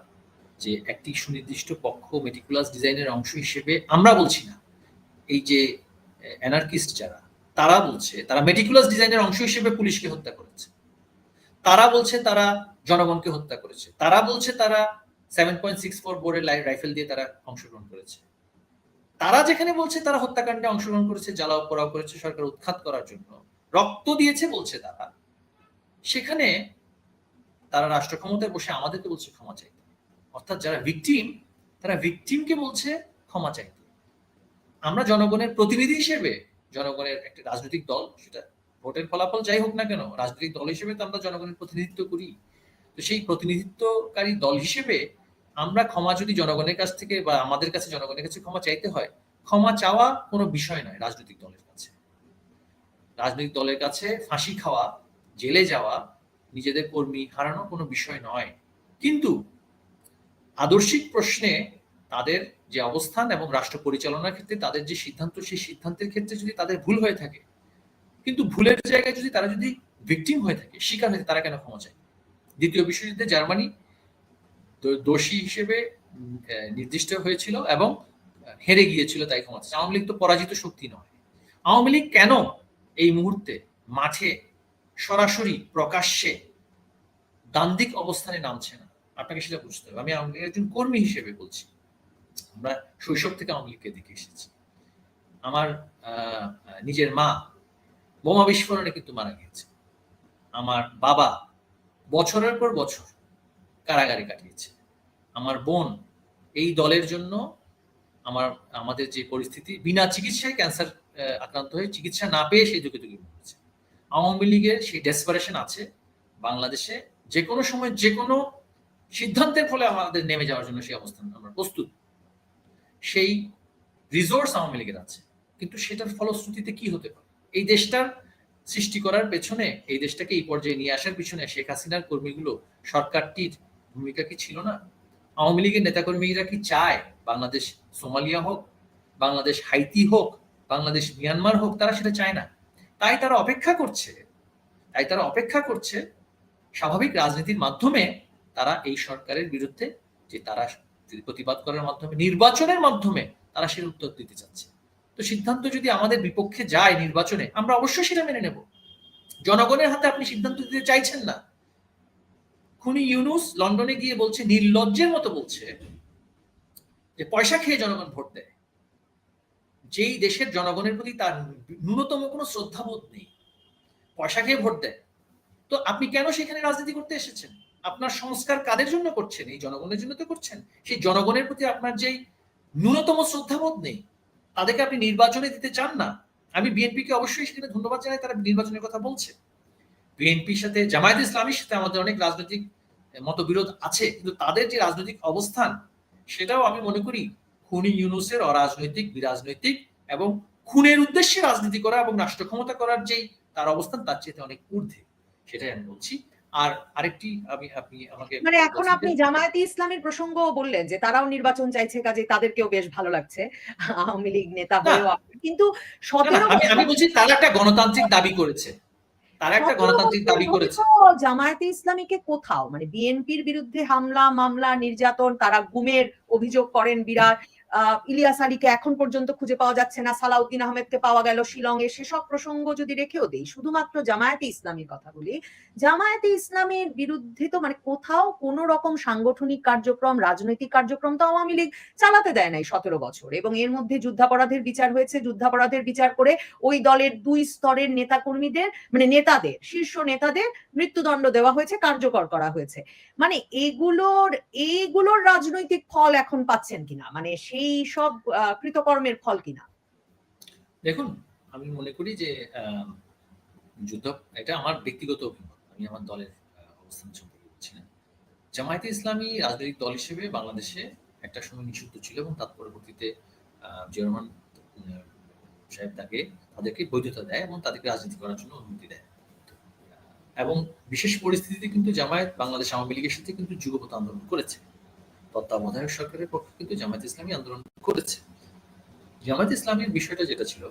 যে একটি সুনির্দিষ্ট পক্ষ মেটিকুলাস ডিজাইনের অংশ হিসেবে, আমরা বলছি না, এই যে অ্যানার্কিস্ট যারা, তারা বলছে তারা মেটিকুলাস ডিজাইনের অংশ হিসেবে পুলিশকে হত্যা করেছে, তারা বলছে তারা জনগণকে হত্যা করেছে, তারা বলছে তারা 7.64 বোরের রাইফেল দিয়ে তারা অংশগ্রহণ করেছে। তারা যেখানে বলছে তারা হত্যাকাণ্ডে অংশগ্রহণ করেছে, জ্বালাও পোড়াও করেছে সরকার উৎখাত করার জন্য, রক্ত দিয়েছে বলছে তারা, সেখানে তারা রাষ্ট্র ক্ষমতায় বসে আমাদেরকে বলছে ক্ষমা চাইতে। অর্থাৎ যারা ভিকটিম, তারা ভিকটিমকে বলছে ক্ষমা চাইতে। আমরা জনগণের প্রতিনিধি হিসেবে, জনগণের একটা রাজনৈতিক দল, সেটা ভোটের ফলাফল যাই হোক না কেন, রাজনৈতিক দল হিসেবে তো আমরা জনগণের প্রতিনিধিত্ব করি। তো সেই প্রতিনিধিত্বকারী দল হিসেবে আমরা ক্ষমা যদি জনগণের কাছ থেকে বা আমাদের কাছে জনগণের কাছে ক্ষমা চাইতে হয়, ক্ষমা চাওয়া কোনো বিষয় নয় রাজনৈতিক দলের কাছে। রাজনৈতিক দলের কাছে ফাঁসি খাওয়া, জেলে যাওয়া, নিজেদের কর্মী হারানো কোনো বিষয় নয়। কিন্তু আদর্শিক প্রশ্নে তাদের যে অবস্থান এবং রাষ্ট্র পরিচালনার ক্ষেত্রে তাদের যে সিদ্ধান্ত, সেই সিদ্ধান্তের ক্ষেত্রে যদি তাদের ভুল হয়ে থাকে, কিন্তু ভুলের জায়গায় যদি তারা যদি ভিকটিম হয়ে থাকে, শিকার হয়ে, তারা কেন ক্ষমা চায়? দ্বিতীয় বিশ্বযুদ্ধে জার্মানি দোষী হিসেবে নির্দিষ্ট হয়েছিল এবং হেরে গিয়েছিল, তাই ক্ষমা চায়। আওয়ামী লীগ তো পরাজিত শক্তি নয়। আওয়ামী লীগ কেন এই মুহূর্তে মাঠে সরাসরি প্রকাশ্যে দ্বান্দ্বিক অবস্থানে নামছে না? আপনাকে সেটা বুঝতে হবে। আমি আওয়ামী লীগের একজন কর্মী হিসেবে বলছি, আমরা শৈশব থেকে আওয়ামী লীগকে দেখে এসেছি। আমার নিজের মা বোমা বিস্ফোরণে কিন্তু মারা গিয়েছে। আমার বাবা বছরের পর বছর কারাগারে কাটিয়েছে। আমার বোন এই দলের জন্য আমাদের যে পরিস্থিতি, বিনা চিকিৎসায় ক্যান্সার আক্রান্ত হয়ে চিকিৎসা না পেয়ে সেই যুগে যুগে মরেছে। আওয়ামী লীগের সেই ডেসপারেশন আছে বাংলাদেশে, যে কোনো সময় যে কোনো সিদ্ধান্তের ফলে আমাদের নেমে যাওয়ার জন্য সেই অবস্থান আমরা প্রস্তুত। সেই রিসোর্স আওয়ামী লীগের আছে, কিন্তু সেটার ফলশ্রুতিতে কি হতে পারে? এই দেশটার সৃষ্টি করার পেছনে, এই দেশটাকে এই পর্যায়ে নিয়ে আসার পিছনে শেখ হাসিনার কর্মীগুলো, সরকারটির ভূমিকা কি ছিল না? আওয়ামী লীগের নেতাকর্মীরা কি চায় বাংলাদেশ সোমালিয়া হোক, বাংলাদেশ হাইতি হোক, বাংলাদেশ মিয়ানমার হোক? তারা সেটা চায় না। তাই তারা অপেক্ষা করছে স্বাভাবিক রাজনীতির মাধ্যমে তারা এই সরকারের বিরুদ্ধে যে তারা প্রতিবাদ করার মাধ্যমে, নির্বাচনের মাধ্যমে তারা সেটা উত্তর দিতে চাচ্ছে। তো সিদ্ধান্ত যদি আমাদের বিপক্ষে যায় নির্বাচনে, আমরা অবশ্যই সেটা মেনে নেব। জনগণের হাতে আপনি সিদ্ধান্ত দিতে চাইছেন না। খুনি ইউনূস লন্ডনে গিয়ে বলছে, নির্লজ্জের মতো বলছে যে পয়সা খেয়ে জনগণ ভোট দেয়। যেই দেশের জনগণের প্রতি তার ন্যূনতম কোনো শ্রদ্ধাবোধ নেই, পয়সা খেয়ে ভোট দেয়। তো আপনি কেন সেখানে রাজনীতি করতে এসেছেন? আপনার সংস্কার কাদের জন্য করছেন? এই জনগণের জন্য তো করছেন। সেই জনগণের প্রতি আপনার যেই ন্যূনতম শ্রদ্ধাবোধ নেই, তাদেরকে আপনি নির্বাচনে দিতে চান না। আমি বিএনপিকে অবশ্যই সেখানে ধন্যবাদ জানাই, তারা নির্বাচনের কথা বলছে। বিএনপির সাথে, জামায়াত ইসলামীর সাথে আমাদের অনেক রাজনৈতিক মতবিরোধ আছে, কিন্তু তাদের যে রাজনৈতিক অবস্থান, সেটাও আমি মনে করি খুনি ইউনূসের অরাজনৈতিক, বিরাজনৈতিক এবং খুনের উদ্দেশ্যে রাজনীতি করা এবং রাষ্ট্র ক্ষমতা করার যেই তার অবস্থান, তার চেয়ে অনেক ঊর্ধ্বে, সেটাই আমি বলছি। আর আরেকটি, আপনি আমাকে মানে এখন আপনি জামায়াতে ইসলামীর প্রসঙ্গ বললেন যে তারাও নির্বাচন চাইছে, কাজে তাদেরকেও বেশ ভালো লাগছে আওয়ামী লীগ নেতা হয়েও। কিন্তু 17 আমি বলছি তারা একটা গণতান্ত্রিক দাবি করেছে, জামায়াতে ইসলামীকে কোথাও, মানে বিএনপির বিরুদ্ধে হামলা, মামলা, নির্যাতন, তারা গুমের অভিযোগ করেন বিরাট। ইলিয়াস আলীকে এখন পর্যন্ত খুঁজে পাওয়া যাচ্ছে না, সালাউদ্দিন আহমেদকে পাওয়া গেল শিলংয়ে। সেসব প্রসঙ্গ যদি রেখেও দেই, শুধুমাত্র জামায়াতে ইসলামীর কথা বলি, জামায়াতে ইসলামীর বিরুদ্ধে তো মানে কোথাও কোনো রকম সাংগঠনিক কার্যক্রম, রাজনৈতিক কার্যক্রম তো আওয়ামী লীগ চালাতে দেয় নাই 17 বছর। এবং এর মধ্যে যুদ্ধাপরাধের বিচার হয়েছে, যুদ্ধাপরাধের বিচার করে ওই দলের 2 স্তরের নেতাকর্মীদের, মানে নেতাদের, শীর্ষ নেতাদের মৃত্যুদণ্ড দেওয়া হয়েছে, কার্যকর করা হয়েছে। মানে এগুলোর রাজনৈতিক ফল এখন পাচ্ছেন কিনা, মানে সেই সব কৃতকর্মের ফল কিনা? দেখুন, আমি মনে করি যে যুদ্ধ, এটা আমার ব্যক্তিগত অভিমত, আমি আমার দলের অবস্থান সম্পর্কে বলছি না। জামায়াতে ইসলামী রাজনৈতিক দল হিসেবে বাংলাদেশে একটা সময় নিষিদ্ধ ছিল এবং তার পরবর্তীতে জিয়া রহমান সাহেব তাদেরকে বৈধতা দেয় এবং তাদেরকে রাজনীতি করার জন্য অনুমতি দেয়। এবং বিশেষ পরিস্থিতিতে কিন্তু জামায়াত বাংলাদেশ আওয়ামী লীগের সাথে কিন্তু যুগপৎ আন্দোলন করেছে। তত্ত্বাবধায়ক সরকারের পক্ষে কিন্তু জামায়াত ইসলামী আন্দোলন করেছে। জামায়াত ইসলামীর বিষয়টা যেটা ছিল,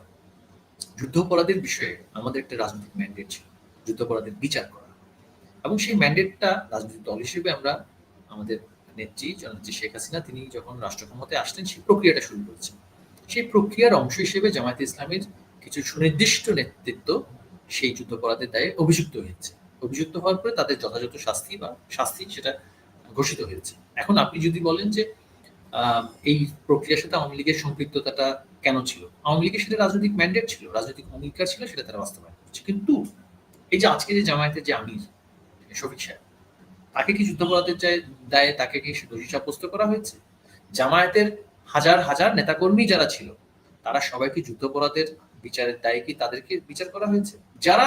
যুদ্ধাপরাধের বিষয়ে আমাদের একটা রাজনৈতিক ম্যান্ডেট ছিল, যুদ্ধাপরাধের বিচার করা। এবং সেই ম্যান্ডেটটা রাজনৈতিক দল হিসেবে আমরা, আমাদের নেত্রী জননেত্রী শেখ হাসিনা তিনি যখন রাষ্ট্র ক্ষমতায় আসলেন, সেই প্রক্রিয়াটা শুরু করেছেন। সেই প্রক্রিয়ার অংশ হিসেবে জামায়াতে ইসলামীর কিছু সুনির্দিষ্ট নেতৃত্ব সেই যুদ্ধাপরাধের দায়ে অভিযুক্ত হয়েছে। অভিযুক্ত হওয়ার পরে তাদের যথাযথ শাস্তি সেটা ঘোষিত হয়েছে। এখন আপনি যদি বলেন যে এই প্রক্রিয়ার সাথে আওয়ামী লীগের সম্পৃক্ততাটা কেন ছিল, আওয়ামী লীগের সাথে রাজনৈতিক ম্যান্ডেট ছিল, রাজনৈতিক অঙ্গীকার ছিল, সেটা তারা বাস্তবায়ন করছে। কিন্তু এই যে আজকে যে জামায়াতের যে আমির শফিক সাহেব, তাকে কি যুদ্ধাপরাধের দায়ে তাকে কি দোষী সাব্যস্ত করা হয়েছে? জামায়াতের হাজার হাজার নেতাকর্মী যারা ছিল, তারা সবাইকে যুদ্ধাপরাধের বিচারের দায়ে কি তাদেরকে বিচার করা হয়েছে? যারা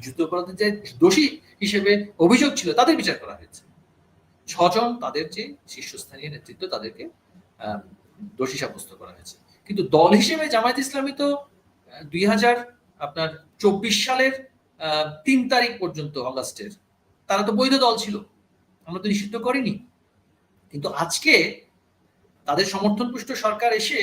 যুদ্ধাপরাধের যে দোষী হিসেবে অভিযোগ ছিল, তাদের বিচার করা হয়েছে। 6 জন তাদের যে শীর্ষস্থানীয় নেতৃত্ব, তাদেরকে দোষী সাব্যস্ত করা হয়েছে। কিন্তু দল হিসেবে জামায়াত ইসলামী তো 2024 সালের 3 তারিখ পর্যন্ত, অগাস্টের, তারা তো বৈধ দল ছিল, আমরা তো নিষিদ্ধ করিনি। কিন্তু আজকে তাদের সমর্থনপুষ্ট সরকার এসে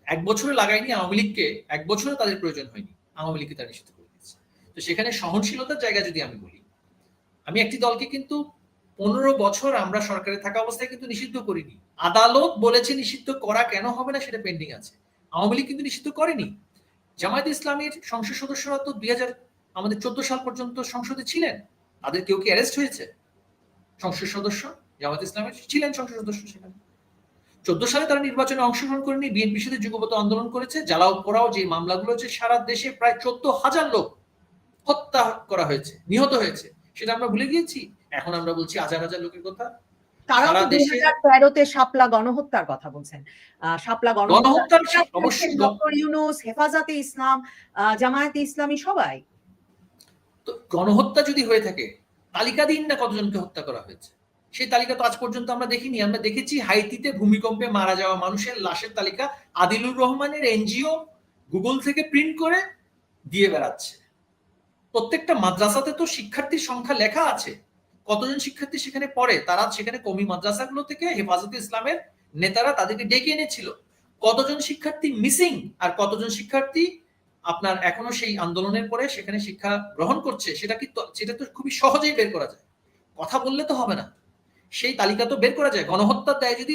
1 বছরে লাগায়নি আওয়ামী লীগকে, 1 বছরে তাদের প্রয়োজন হয়নি, আওয়ামী লীগকে তারা নিষিদ্ধ করে দিয়েছে। তো সেখানে সহনশীলতার জায়গা যদি আমি বলি, আমি একটি দলকে কিন্তু 15 বছর আমরা সরকারে থাকা অবস্থায় কিন্তু নিষিদ্ধ করিনি। আদালত বলেছে নিষিদ্ধ করা কেন হবে না, সেটা পেন্ডিং আছে। আওয়ামী লীগ কিন্তু নিষিদ্ধ করেনি। জামায়াত ইসলামীর সংসদ সদস্যরা তো 2014 সাল পর্যন্ত সংসদে ছিলেন, তাদের কেউ কি অ্যারেস্ট হয়েছে? সংসদ সদস্য জামায়াত ইসলামের ছিলেন সংসদ সদস্য, সেখানে 14 সালে তারা নির্বাচনে অংশগ্রহণ করেনি, বিএনপির সাথে যুগপৎ আন্দোলন করেছে। জ্বালাও পোড়াও যে মামলাগুলো হচ্ছে, সারা দেশে প্রায় 14,000 লোক হত্যা করা হয়েছে, নিহত হয়েছে, সেটা আমরা ভুলে গিয়েছি। এখন আমরা বলছি হাজার হাজার লোকের কথা। তারা 2013-তে শাপলা গণহত্যার কথা বলছেন। শাপলা গণহত্যা অবশ্যই ডক্টর ইউনূস, হেফাজতে ইসলাম, জামায়াতে ইসলামী সবাই। তো গণহত্যা যদি হয়ে থাকে, তালিকা দিন না কতজনকে হত্যা করা হয়েছে। সেই তালিকা তো আজ পর্যন্ত আমরা দেখিনি। আমরা দেখেছি হাইতিতে ভূমিকম্পে মারা যাওয়া মানুষের লাশের তালিকা আদিলুর রহমানের এনজিও গুগল থেকে প্রিন্ট করে দিয়ে বেড়াচ্ছে। প্রত্যেকটা মাদ্রাসাতে তো শিক্ষার্থীর সংখ্যা লেখা আছে, কতজন শিক্ষার্থী সেখানে পড়ে, তারা সেখানে কওমি মাদ্রাসাগুলো থেকে হেফাজতে ইসলামের নেতারা তাদেরকে ডেকে এনেছিল। কতজন শিক্ষার্থী মিসিং আর কতজন শিক্ষার্থী আপনার এখনো সেই আন্দোলনের পরে সেখানে শিক্ষা গ্রহণ করছে, সেটা তো খুবই সহজেই বের করা যায়, কথা বললে তো হবে না, সেই তালিকা তো বের করা যায়। গণহত্যার দায়ে যদি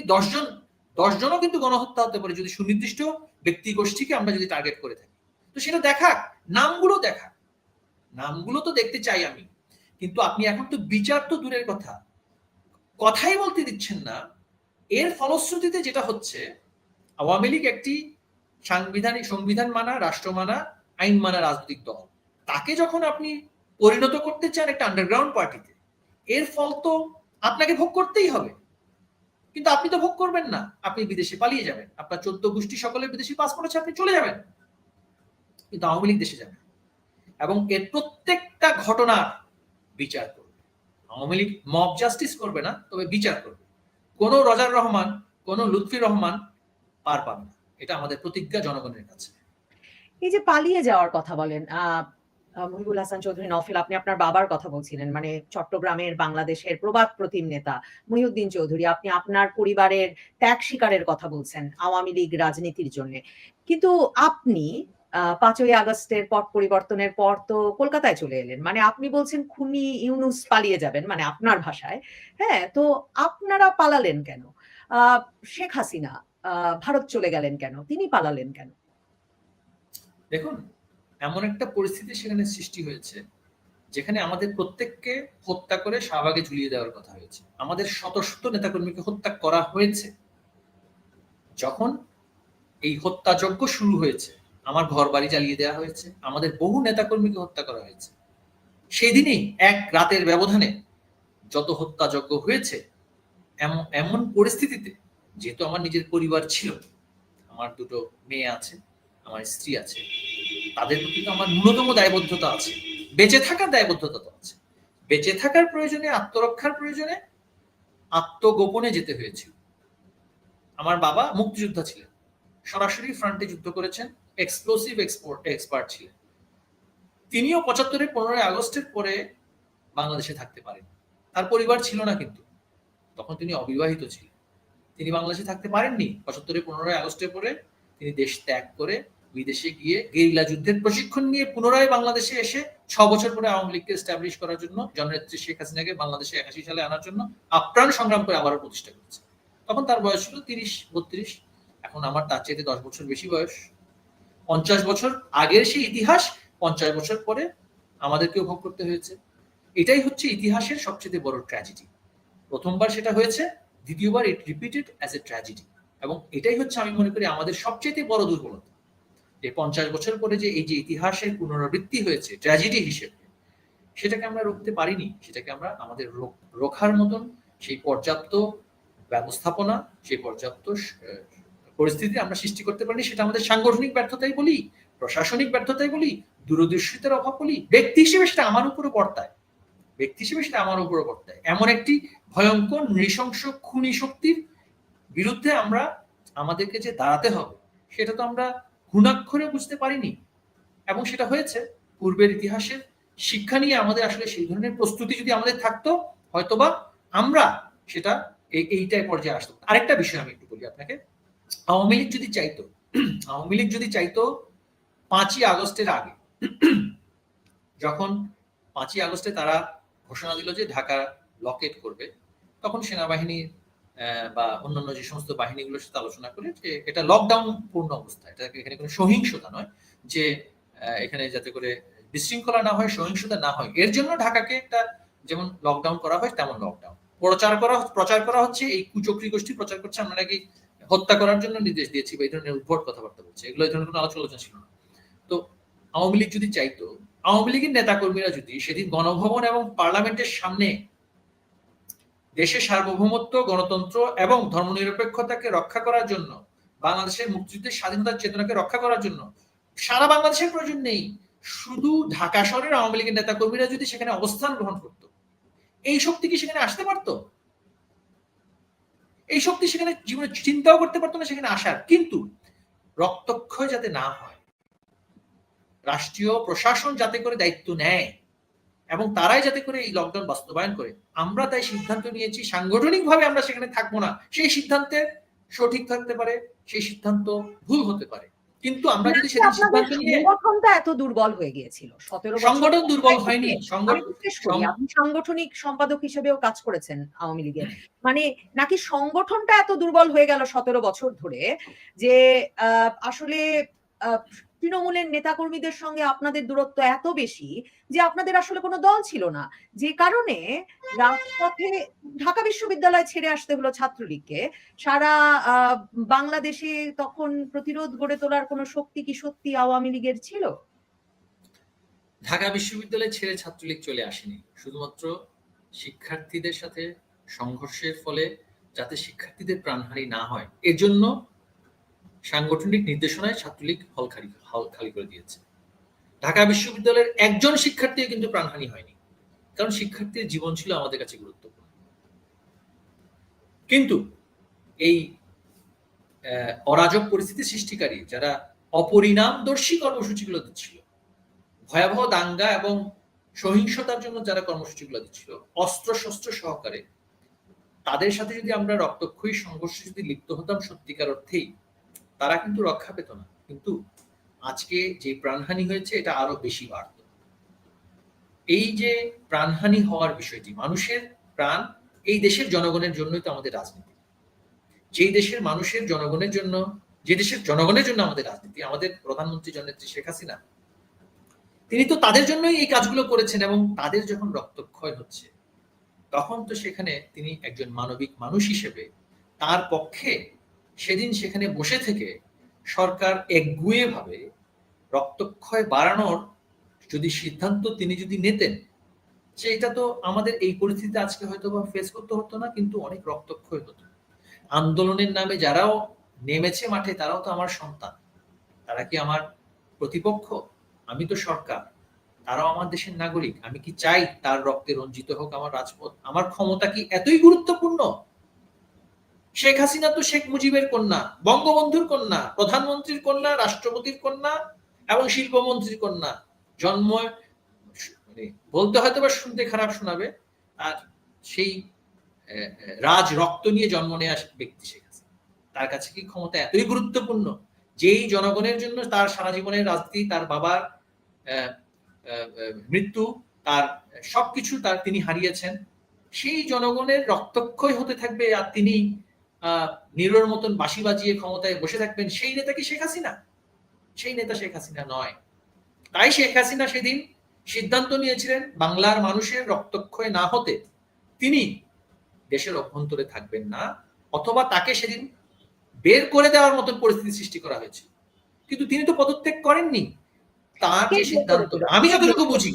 10জনও কিন্তু গণহত্যা হতে পারে যদি সুনির্দিষ্ট ব্যক্তি গোষ্ঠীকে আমরা যদি টার্গেট করে থাকি। তো সেটা দেখাক, নামগুলো তো দেখতে চাই আমি। কিন্তু আপনি এখন তো বিচার তো দূরের কথা, কথাই বলতে দিচ্ছেন না। এর ফলশ্রুতিতে যেটা হচ্ছে, আওয়ামী লীগ একটি সংবিধান মানা, রাষ্ট্র মানা, আইন মানা রাজনৈতিক দল, তাকে যখন আপনি পরিণত করতে চান একটা আন্ডারগ্রাউন্ড পার্টিতে, এর ফল তো আপনাকে ভোগ করতেই হবে। কিন্তু আপনি তো ভোগ করবেন না, আপনি বিদেশে পালিয়ে যাবেন, আপনার 14 গোষ্ঠী সকলের বিদেশি পাসপোর্ট আছে, আপনি চলে যাবেন। কিন্তু আওয়ামী লীগ দেশে যাবে এবং এর প্রত্যেকটা ঘটনার বিচার করবে। আওয়ামী লীগ মব জাস্টিস করবে না, তবে বিচার করবে। কোন রজার রহমান, কোন লুৎফি রহমান পার পাবে না, এটা আমাদের প্রতিজ্ঞা জনগণের কাছে। এই যে পালিয়ে যাওয়ার কথা বলেন, মহিবুল হাসান চৌধুরী নওফেল, আপনি আপনার বাবার কথা বলছিলেন, মানে চট্টগ্রামের বাংলাদেশের প্রবাদ প্রতিম নেতা মহিউদ্দিন চৌধুরী, আপনি আপনার পরিবারের ত্যাগ স্বীকারের কথা বলছেন আওয়ামী লীগ রাজনীতির জন্য। কিন্তু আপনি 5ই আগস্টের পট পরিবর্তনের পর তো কলকাতায় চলে এলেন, মানে আপনি বলছেন খুনি ইউনূস পালিয়ে যাবেন, মানে আপনার ভাষায়। হ্যাঁ, তো আপনারা পালালেন কেন? আহ শেখ হাসিনা ভারত চলে গেলেন কেন? তিনি পালালেন কেন? দেখুন, এমন একটা পরিস্থিতি সেখানে সৃষ্টি হয়েছে যেখানে আমাদের প্রত্যেককে হত্যা করে শাহবাগে ঝুলিয়ে দেওয়ার কথা হয়েছে। আমাদের শত শত নেতাকর্মীকে হত্যা করা হয়েছে। যখন এই হত্যাযজ্ঞ শুরু হয়েছে, আমার ঘর বাড়ি জ্বালিয়ে দেওয়া হয়েছে, আমাদের বহু নেতাকর্মীকে হত্যা করা হয়েছে। সেদিনেই এক রাতের ব্যবধানে যত হত্যাযজ্ঞ হয়েছে, এমন পরিস্থিতিতে, যেহেতু আমার নিজের পরিবার ছিল, আমার 2টো মেয়ে আছে, আমার স্ত্রী আছে, তাদের প্রতি তো আমার ন্যূনতম দায়বদ্ধতা আছে, বেঁচে থাকার দায়বদ্ধতা তো আছে। বেঁচে থাকার প্রয়োজনে, আত্মরক্ষার প্রয়োজনে আত্মগোপনে যেতে হয়েছিল। আমার বাবা মুক্তিযোদ্ধা ছিলেন, সরাসরি ফ্রন্টে যুদ্ধ করেছেন, এক্সপ্লোসিভ এক্সপার্ট ছিলেন। তিনিও 75-এর 15ই আগস্টের পরে বাংলাদেশে থাকতে পারেন। তার পরিবার ছিল না, কিন্তু তখন তিনি অবিবাহিত ছিলেন। তিনি বাংলাদেশে থাকতে পারেননি। 75-এর 15ই আগস্টের পরে তিনি দেশ ত্যাগ করে বিদেশে গিয়ে গেরিলা যুদ্ধের প্রশিক্ষণ নিয়ে পুনরায় বাংলাদেশে এসে 6 বছর পরে আওয়ামী লীগকে এস্টাবলিশ করার জন্য, জননেত্রী শেখ হাসিনাকে বাংলাদেশে 81 সালে আনার জন্য আপ্রাণ সংগ্রাম করে আবারও প্রতিষ্ঠা করেছে। তখন তার বয়স ছিল 30-32। এখন আমার তার চাইতে 10 বছর বেশি বয়স। 50 বছর আগের সেই ইতিহাস 50 বছর পরে আমাদেরকেও ভোগ করতে হয়েছে। এটাই হচ্ছে ইতিহাসের সবচেয়ে বড় ট্র্যাজেডি। প্রথমবার সেটা হয়েছে, দ্বিতীয়বার ইট রিপিটেড অ্যাজ এ ট্র্যাজেডি। এবং এটাই হচ্ছে, আমি মনে করি, আমাদের সবচেয়ে বড় দুর্বলতা, যে 50 বছর পরে যে এই যে ইতিহাসের পুনরাবৃত্তি হয়েছে ট্র্যাজেডি হিসেবে, সেটাকে আমরা রুখতে পারিনি। সেটাকে আমরা আমাদের রোখার মতন সেই পর্যাপ্ত ব্যবস্থাপনা, সেই পর্যাপ্ত পরিস্থিতি আমরা সৃষ্টি করতে পারিনি। সেটা আমাদের সাংগঠনিক ব্যর্থতাই বলি, প্রশাসনিক ব্যর্থতাই বলি, দূরদর্শিতার অভাব বলি, ব্যক্তি হিসেবে সেটা আমার উপরে বর্তায়। এমন একটি ভয়ঙ্কর নৃশংস খুনি শক্তির বিরুদ্ধে আমাদেরকে যে দাঁড়াতে হবে, সেটা তো আমরা ঘুণাক্ষরে বুঝতে পারিনি। এবং সেটা হয়েছে পূর্বের ইতিহাসের শিক্ষা নিয়ে আমাদের আসলে সেই ধরনের প্রস্তুতি যদি আমাদের থাকতো, হয়তোবা আমরা সেটা এইটাই পর্যায়ে আসতো। আরেকটা বিষয় আমি একটু বলি আপনাকে। আওয়ামী লীগ যদি চাইতো 5ই আগস্টের আগে, যখন 5ই আগস্টে তারা ঘোষণা দিল যে ঢাকা লকেট করবে, তখন সেনাবাহিনী বা অন্যান্য যে সমস্ত বাহিনীগুলোর সাথে আলোচনা করে যে এটা লকডাউন পূর্ণ অবস্থা, এটা এখানে কোনো সহিংসতা নয়, যে এখানে যাতে করে বিশৃঙ্খলা না হয়, সহিংসতা না হয়, এর জন্য ঢাকাকে একটা যেমন লকডাউন করা হয় তেমন লকডাউন প্রচার করা হচ্ছে। এই কুচক্রী গোষ্ঠী প্রচার করছে আমরা নাকি হত্যা করার জন্য নির্দেশ দিয়েছি, বা এই ধরনের উদ্ভট কথাবার্তা বলছে। এগুলো এই ধরনের কোনো আলোচনা ছিল না। তো আওয়ামী লীগ যদি চাইতো, আওয়ামী লীগের নেতাকর্মীরা যদি সেদিন গণভবন এবং পার্লামেন্টের সামনে দেশের সার্বভৌমত্ব, গণতন্ত্র এবং ধর্মনিরপেক্ষতাকে রক্ষা করার জন্য, বাংলাদেশের মুক্তিযুদ্ধের স্বাধীনতার চেতনাকে রক্ষা করার জন্য, সারা বাংলাদেশের প্রয়োজন নেই, শুধু ঢাকা শহরের আওয়ামী লীগের নেতাকর্মীরা যদি সেখানে অবস্থান গ্রহণ করত, এই শক্তি কি সেখানে আসতে পারতো? এই শক্তি সেখানে জীবনে চিন্তাও করতে পারতো না সেখানে আসার। কিন্তু রক্তক্ষয় যাতে না হয়, রাষ্ট্রীয় প্রশাসন যাতে করে দায়িত্ব নেয় এবং তারাই যাতে করে এই লকডাউন বাস্তবায়ন করে, আমরা তাই সিদ্ধান্ত নিয়েছি সাংগঠনিকভাবে আমরা সেখানে থাকবো না। সেই সিদ্ধান্তে সঠিক থাকতে পারে, সেই সিদ্ধান্ত ভুল হতে পারে, কিন্তু আমরা যদি সেদিন আপনাদের সিদ্ধান্ত নিয়ে সংগঠনটা এত দুর্বল হয়ে গিয়েছিল 17 বছর সংগঠন দুর্বল হয়নি। আমি জিজ্ঞেস করি, আপনি সাংগঠনিক সম্পাদক হিসেবেও কাজ করেছেন আওয়ামী লীগের, মানে নাকি সংগঠনটা এত দুর্বল হয়ে গেল 17 বছর ধরে যে আসলে তৃণমূলের নেতাকর্মীদের সঙ্গে আপনাদের দূরত্ব এত বেশি যে আপনাদের আসলে কোনো দল ছিল না, যে কারণে রাজপথে ঢাকা বিশ্ববিদ্যালয় ছেড়ে আসতে হলো ছাত্রলীগকে? সারা বাংলাদেশে তখন প্রতিরোধ গড়ে তোলার কোনো শক্তি কি সত্যি আওয়ামী লীগের ছিল? ঢাকা বিশ্ববিদ্যালয় ছেড়ে ছাত্রলীগ চলে আসেনি, শুধুমাত্র শিক্ষার্থীদের সাথে সংঘর্ষের ফলে যাতে শিক্ষার্থীদের প্রাণহানি না হয় এর জন্য সাংগঠনিক নির্দেশনায় ছাত্রলীগ হল খালি করে দিয়েছে। ঢাকা বিশ্ববিদ্যালয়ের একজন শিক্ষার্থী কিন্তু প্রাণহানি হয়নি, কারণ শিক্ষার্থীর জীবন ছিল আমাদের কাছে গুরুত্বপূর্ণ। কিন্তু এই অরাজক পরিস্থিতি সৃষ্টিকারী যারা অপরিণামদর্শী কর্মসূচিগুলো দিচ্ছিল, ভয়াবহ দাঙ্গা এবং সহিংসতার জন্য যারা কর্মসূচিগুলো দিচ্ছিল অস্ত্র শস্ত্র সহকারে, তাদের সাথে যদি আমরা রক্তক্ষয়ী সংঘর্ষে যদি লিপ্ত হতাম সত্যিকার অর্থেই, তারা কিন্তু রক্ষা পেত না। কিন্তু আজকে যে প্রাণহানি হয়েছে এটা আরো বেশি বাড়ত। এই যে প্রাণহানি হওয়ার বিষয়টি, মানুষের প্রাণ, এই দেশের জনগণের জন্যই তো আমাদের রাজনীতি। যেই দেশের মানুষের জনগণের জন্য, যে দেশের জনগণের জন্য আমাদের রাজনীতি, আমাদের প্রধানমন্ত্রী জননেত্রী শেখ হাসিনা, তিনি তো তাদের জন্যই এই কাজগুলো করেছেন। এবং তাদের যখন রক্তক্ষয় হচ্ছে তখন তো সেখানে তিনি একজন মানবিক মানুষ হিসেবে তার পক্ষে সেদিন সেখানে বসে থেকে সরকার একগুঁয়ে ভাবে রক্তক্ষয় বাড়ানোর যদি সিদ্ধান্ত তিনি যদি নিতেন, সেটা তো আমাদের এই পরিস্থিতিতে আজকে হয়তো বা ফেস করতে হতো না, কিন্তু অনেক রক্তক্ষয় হতো। আন্দোলনের নামে যারাও নেমেছে মাঠে তারাও তো আমার সন্তান, তারা কি আমার প্রতিপক্ষ? আমি তো সরকার, তারাও আমার দেশের নাগরিক। আমি কি চাই তার রক্তে রঞ্জিত হোক আমার রাজপথ? আমার ক্ষমতা কি এতই গুরুত্বপূর্ণ? শেখ হাসিনা তো শেখ মুজিবের কন্যা, বঙ্গবন্ধুর কন্যা, প্রধানমন্ত্রীর কন্যা, রাষ্ট্রপতির কন্যা এবং শিল্পমন্ত্রীর কন্যা। জন্ম মানে বলতে হয়তো বা শুনতে খারাপ শোনাবে, আর সেই রাজ রক্ত নিয়ে জন্ম নেওয়া ব্যক্তি শেখ হাসিনা, তার কাছে কি ক্ষমতা এতই গুরুত্বপূর্ণ যেই জনগণের জন্য তার সারা জীবনের রাজনীতি, তার বাবার মৃত্যু, তার সবকিছু তার তিনি হারিয়েছেন, সেই জনগণের রক্তক্ষয় হতে থাকবে আর তিনি নিরোর মতন বাঁশি বাজিয়ে ক্ষমতায় বসে থাকবেন? সেই নেতা কি শেখ হাসিনা? সেই নেতা শেখ হাসিনা নয়। তাই শেখ হাসিনা সেদিন সিদ্ধান্ত নিয়েছিলেন বাংলার মানুষের রক্তক্ষয় না হতে তিনি দেশের অভ্যন্তরে থাকবেন না, অথবা তাকে সেদিন বের করে দেওয়ার মতন পরিস্থিতি সৃষ্টি করা হয়েছে। কিন্তু তিনি তো পদত্যাগ করেননি। তার যে সিদ্ধান্ত, আমি যতটুকু বুঝি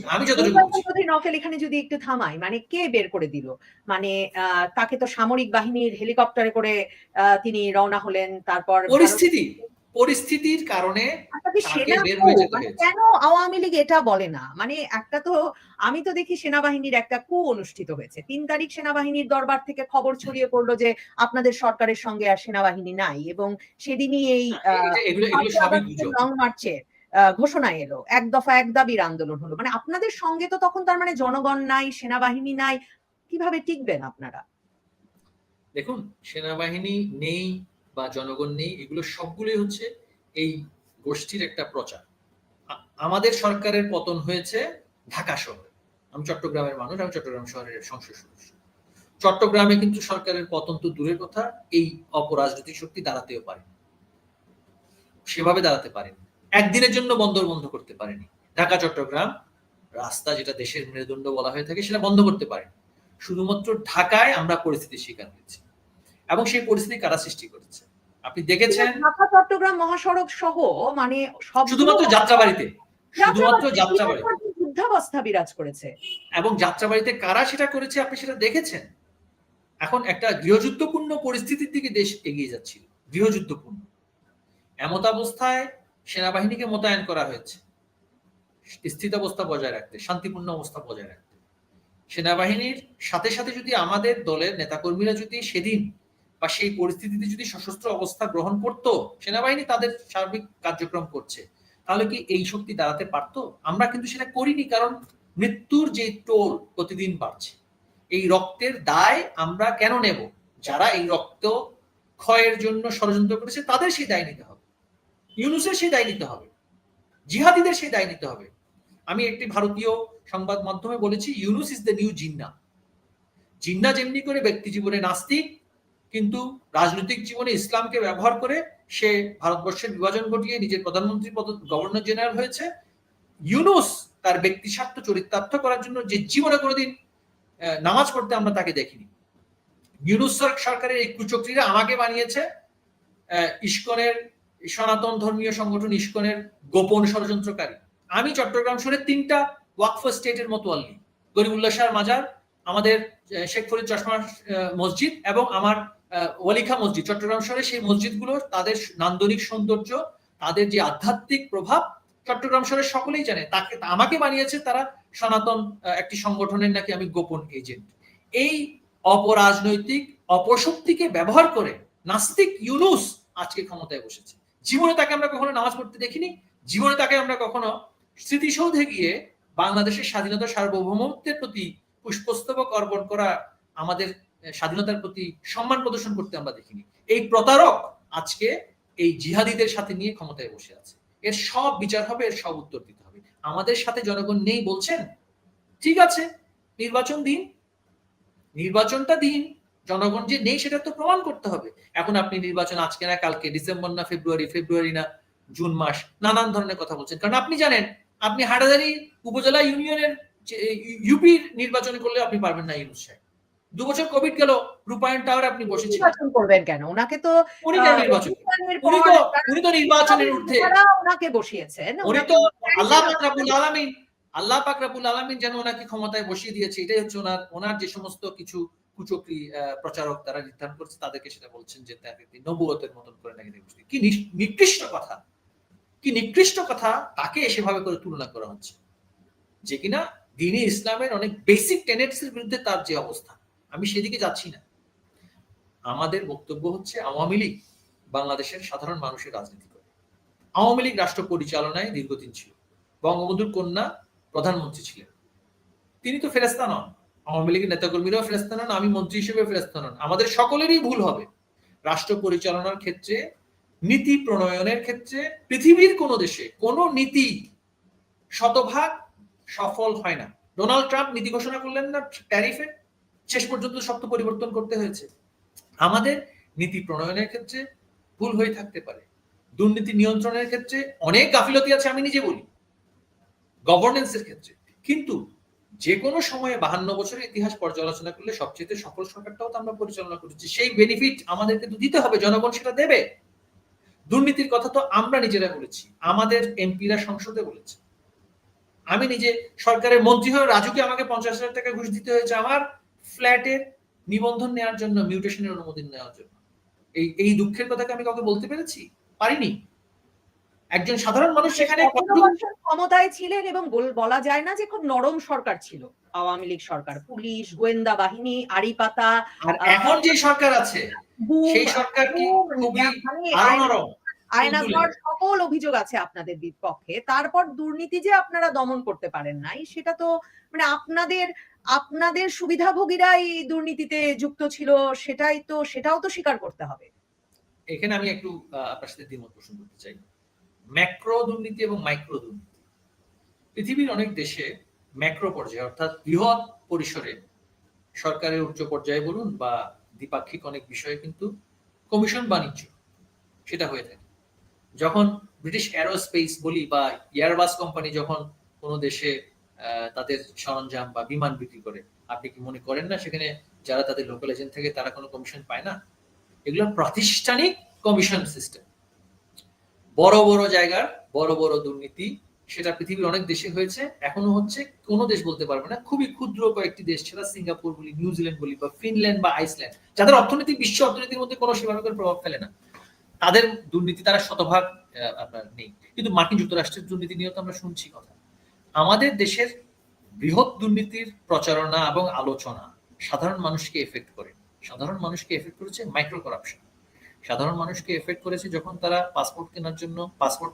নফেল এখানে যদি একটু থামাই, মানে কে বের করে দিল? মানে তাকে তো সামরিক বাহিনীর হেলিকপ্টারে করে তিনি রওনা হলেন, তারপর পরিস্থিতির কারণে কেন আওয়ামী লীগ এটা বলে না? মানে একটা তো আমি তো দেখি সেনাবাহিনীর একটা কু অনুষ্ঠিত হয়েছে 3 তারিখ, সেনাবাহিনীর দরবার থেকে খবর ছড়িয়ে পড়লো যে আপনাদের সরকারের সঙ্গে আর সেনাবাহিনী নাই, এবং সেদিনই এই লং মার্চের ঘোষণা এলো, এক দফা এক দাবির আন্দোলন হলো। মানে আপনাদের সঙ্গে তো তখন তার মানে জনগণ নাই, সেনাবাহিনী নাই, কিভাবে টিকবেন আপনারা? দেখুন, সেনাবাহিনী নেই বা জনগণ নেই, এগুলো সবগুলোই হচ্ছে এই গোষ্ঠীর একটা প্রচার। আমাদের সরকারের পতন হয়েছে ঢাকা শহরে। আমি চট্টগ্রামের মানুষ, আমি চট্টগ্রাম শহরের সংসদ সদস্য। চট্টগ্রামে কিন্তু সরকারের পতন তো দূরের কথা, এই অপরাজনৈতিক শক্তি দাঁড়াতেও পারে, সেভাবে দাঁড়াতে পারেনি। একদিনের জন্য বন্দর বন্ধ করতে পারেনি। ঢাকা চট্টগ্রাম রাস্তা, যেটা দেশের মেরুদণ্ড বলা হয়ে থাকে, সেটা বন্ধ করতে পারেনি। শুধুমাত্র ঢাকায় আমরা পরিস্থিতির শিকার হয়েছি, এবং সেই পরিস্থিতি কারা সৃষ্টি করেছে আপনি দেখেছেন। ঢাকা চট্টগ্রাম মহাসড়ক সহ মানে শুধুমাত্র যাত্রাবাড়িতে যুদ্ধাবস্থা বিরাজ করেছে, এবং যাত্রাবাড়িতে কারা সেটা করেছে আপনি সেটা দেখেছেন। এখন একটা গৃহযুদ্ধপূর্ণ পরিস্থিতির দিকে দেশ এগিয়ে যাচ্ছিল, গৃহযুদ্ধপূর্ণ। এমতাবস্থায় সেনাবাহিনীকে মোতায়েন করা হয়েছে স্থিতাবস্থা বজায় রাখতে, শান্তিপূর্ণ অবস্থা বজায় রাখতে। সেনাবাহিনীর সাথে সাথে যদি আমাদের দলের নেতাকর্মীরা যদি সেদিন বা সেই পরিস্থিতিতে যদি সশস্ত্র অবস্থা গ্রহণ করত, সেনাবাহিনী তাদের সার্বিক কার্যক্রম করছে, তাহলে কি এই শক্তি দাঁড়াতে পারতো? আমরা কিন্তু সেটা করিনি, কারণ মৃত্যুর যে টোল প্রতিদিন বাড়ছে, এই রক্তের দায় আমরা কেন নেব? যারা এই রক্ত ক্ষয়ের জন্য ষড়যন্ত্র করেছে তাদের সেই দায় নিতে হবে, ইউনূসের সেই দায় নিতে হবে, জিহাদিদের সেই দায় নিতে হবে। আমি একটি ভারতীয় সংবাদ মাধ্যমে বলেছি, Yunus is the new Jinnah. Jinnah যেমনি করে ব্যক্তি জীবনে নাস্তিক, কিন্তু রাজনৈতিক জীবনে ইসলামকে ব্যবহার করে সে ভারতবর্ষের বিভাজন ঘটিয়ে নিজের প্রধানমন্ত্রী পদ, গভর্নর জেনারেল হয়েছে, ইউনূস তার ব্যক্তি স্বার্থ চরিতার্থ করার জন্য যে জীবনে কোনোদিন নামাজ পড়তে আমরা তাকে দেখিনি। ইউনূস সরকারের এই কুচক্রীরা আমাকে বানিয়েছে ইসকনের, সনাতন ধর্মীয় সংগঠন ইসকনের গোপন ষড়যন্ত্রকারী। আমি চট্টগ্রাম শহরে 3টা ওয়াকফ স্টেটের মতোয়াল্লি, গরিবুল্লাহ শাহর মাজার, আমাদের শেখ ফরিদ চশমা মসজিদ এবং আমার ওয়ালিখা মসজিদ, চট্টগ্রাম শহরে সেই মসজিদগুলো তাদের নান্দনিক সৌন্দর্য, তাদের যে আধ্যাত্মিক প্রভাব চট্টগ্রাম শহরের সকলেই জানে। তাকে আমাকে বানিয়েছে তারা সনাতন একটি সংগঠনের নাকি আমি গোপন এজেন্ট। এই অপরাজনৈতিক অপশক্তিকে ব্যবহার করে নাস্তিক ইউনূস আজকে ক্ষমতায় বসেছে। জীবনে তাকে আমরা কখনো নামাজ পড়তে দেখিনি, জীবনে তাকে আমরা কখনো স্মৃতিসৌধে গিয়ে বাংলাদেশের স্বাধীনতা সার্বভৌমত্বের প্রতি পুষ্পস্তবক অর্পণ করা, আমাদের স্বাধীনতার প্রতি সম্মান প্রদর্শন করতে আমরা দেখিনি। এই প্রতারক আজকে এই জিহাদিদের সাথে নিয়ে ক্ষমতায় বসে আছে। এর সব বিচার হবে, এর সব উত্তর দিতে হবে। আমাদের সাথে জনগণ নেই বলছেন, ঠিক আছে, নির্বাচন দিন, নির্বাচনটা দিন। জনগণ যে নেই সেটা তো প্রমাণ করতে হবে। এখন আপনি নির্বাচন আজকে না কালকে, ডিসেম্বর না ফেব্রুয়ারি, ফেব্রুয়ারি না জুন মাস, নানান ধরনের কথা বলছেন। কারণ আপনি জানেন, আপনি হাটাজারি উপজেলা ইউনিয়নের ইউপির নির্বাচন করলে আপনি পারবেন না ইউনূস সাহেব। 2 বছর কোভিড গেল, রূপায়ণ টাওয়ার আপনি বসেছিলেন, নির্বাচন করবেন কেন? ওনাকে তো উনি কেন নির্বাচন, উনি তো নির্বাচনের ঊর্ধ্বে, ওনাকে বসিয়েছেন, উনি তো আল্লাহ পাক রব্বুল আলামিন, আল্লাহ পাক রব্বুল আলামিন যেন ওনাকে ক্ষমতায় বসিয়ে দিয়েছে। এটাই হচ্ছে ওনার যে সমস্ত কিছু কুচক্রী প্রচারক তারা নির্ধারণ করছে, তাদেরকে সেটা বলছেন যে তাকে নবুয়তের মতন করে নাকি বসিয়ে। কি নিকৃষ্ট কথা, কি নিকৃষ্ট কথা তাকে সেভাবে করে তুলনা করা হচ্ছে, যে কিনা দ্বীনে ইসলামের অনেক বেসিক টেনেটসের বিরুদ্ধে তার যে অবস্থা। আমি সেদিকে যাচ্ছি না। আমাদের বক্তব্য হচ্ছে আওয়ামী লীগ বাংলাদেশের সাধারণ মানুষের রাজনীতি করে। আওয়ামী লীগ রাষ্ট্র পরিচালনায় দীর্ঘদিন ছিল, বঙ্গবন্ধুর কন্যা প্রধানমন্ত্রী ছিলেন। তিনি তো ফেরেশতা নন, আওয়ামী লীগের নেতাকর্মীরাও ফেরেশতা নন, আমি মন্ত্রী হিসেবে ফেরেশতা নন। আমাদের সকলেরই ভুল হবে। রাষ্ট্র পরিচালনার ক্ষেত্রে, নীতি প্রণয়নের ক্ষেত্রে পৃথিবীর কোন দেশে কোন নীতি শতভাগ সফল হয় না। ডোনাল্ড ট্রাম্প নীতি ঘোষণা করলেন না ট্যারিফে, শেষ পর্যন্ত সব তো পরিবর্তন করতে হয়েছে। আমাদের নীতি প্রণয়নের ক্ষেত্রে ভুল হয়ে থাকতে পারে, দুর্নীতি নিয়ন্ত্রণের ক্ষেত্রে অনেক গাফিলতি আছে, আমি নিজে বলি, গভর্নেন্সের ক্ষেত্রে। কিন্তু যে কোনো সময়ে 52 বছরের ইতিহাস পর্যালোচনা করলে সবচেয়ে সফল সরকারটাও তো আমরা পরিচালনা করেছি। সেই বেনিফিট আমাদেরকে তো দিতে হবে, জনগণ সেটা দেবে। দুর্নীতির কথা তো আমরা নিজেরা বলেছি, আমাদের এমপিরা সংসদে বলেছে। আমি নিজে সরকারের মন্ত্রী হয়ে রাজুকে আমাকে 50,000 টাকা ঘুষ দিতে হয়েছে আমার ফ্ল্যাটের নিবন্ধন নেওয়ার জন্য, মিউটেশনের অনুমোদন নেওয়ার জন্য। এই দুঃখের কথাকে আমি কাউকে বলতে পেরেছি? পারিনি। একজন সাধারণ মানুষ সেখানে ক্ষমতায় ছিলেন এবং বলা যায় না যে খুব নরম সরকার ছিল আওয়ামী লীগ সরকার। পুলিশ, গোয়েন্দা বাহিনী, আড়িপাতা। আর এখন যে সরকার আছে সেই সরকার কি খুবই আরো নরম, আয়নাঘর, সকল অভিযোগ আছে আপনাদের বিপক্ষে। তারপর দুর্নীতি যে আপনারা দমন করতে পারেন নাই, সেটা তো মানে আপনাদের সুবিধাভোগীরা এই দুর্নীতিতে যুক্ত ছিল, সেটাও তো স্বীকার করতে হবে। এখানে আমি একটু আপনার সাথে দ্বিমত পোষণ করতে চাই। ম্যাক্রো দুর্নীতি এবং মাইক্রো দুর্নীতি, পৃথিবীর অনেক দেশে ম্যাক্রো পর্যায়ে অর্থাৎ বৃহৎ পরিসরে সরকারের উচ্চ পর্যায়ে বলুন বা দ্বিপাক্ষিক অনেক বিষয়ে কিন্তু কমিশন বাণিজ্য সেটা হয়ে থাকে। যখন ব্রিটিশ এরোস্পেস বলি বা এয়ারবাস কোম্পানি যখন কোনো দেশে তাদের সরঞ্জাম বা বিমান বিক্রি করে, আপনি কি মনে করেন না সেখানে যারা তাদের লোকাল এজেন্ট থেকে তারা কোনো কমিশন পায় না? এগুলো প্রাতিষ্ঠানিক কমিশন সিস্টেম। বড় বড় জায়গার বড় বড় দুর্নীতি সেটা পৃথিবীর অনেক দেশে হয়েছে, এখনো হচ্ছে। কোনো দেশ বলতে পারবে না, খুবই ক্ষুদ্র কয়েকটি দেশ ছাড়া, সিঙ্গাপুর বলি, নিউজিল্যান্ড বলি বা ফিনল্যান্ড বা আইসল্যান্ড, যাদের অর্থনীতি বিশ্ব অর্থনীতির মধ্যে কোনো সেভাবে প্রভাব ফেলে না, তাদের দুর্নীতি তারা শতভাগ আপনার নেই। কিন্তু মার্কিন যুক্তরাষ্ট্রের দুর্নীতি নিয়ে তো আমরা শুনছি কথা। আমাদের দেশের বৃহৎ দুর্নীতির প্রচারণা এবং আলোচনা সাধারণ মানুষকে এফেক্ট করে। সাধারণ মানুষকে এফেক্ট করেছে মাইক্রো করাপশন। সাধারণ মানুষকে এফেক্ট করেছে যখন তারা পাসপোর্ট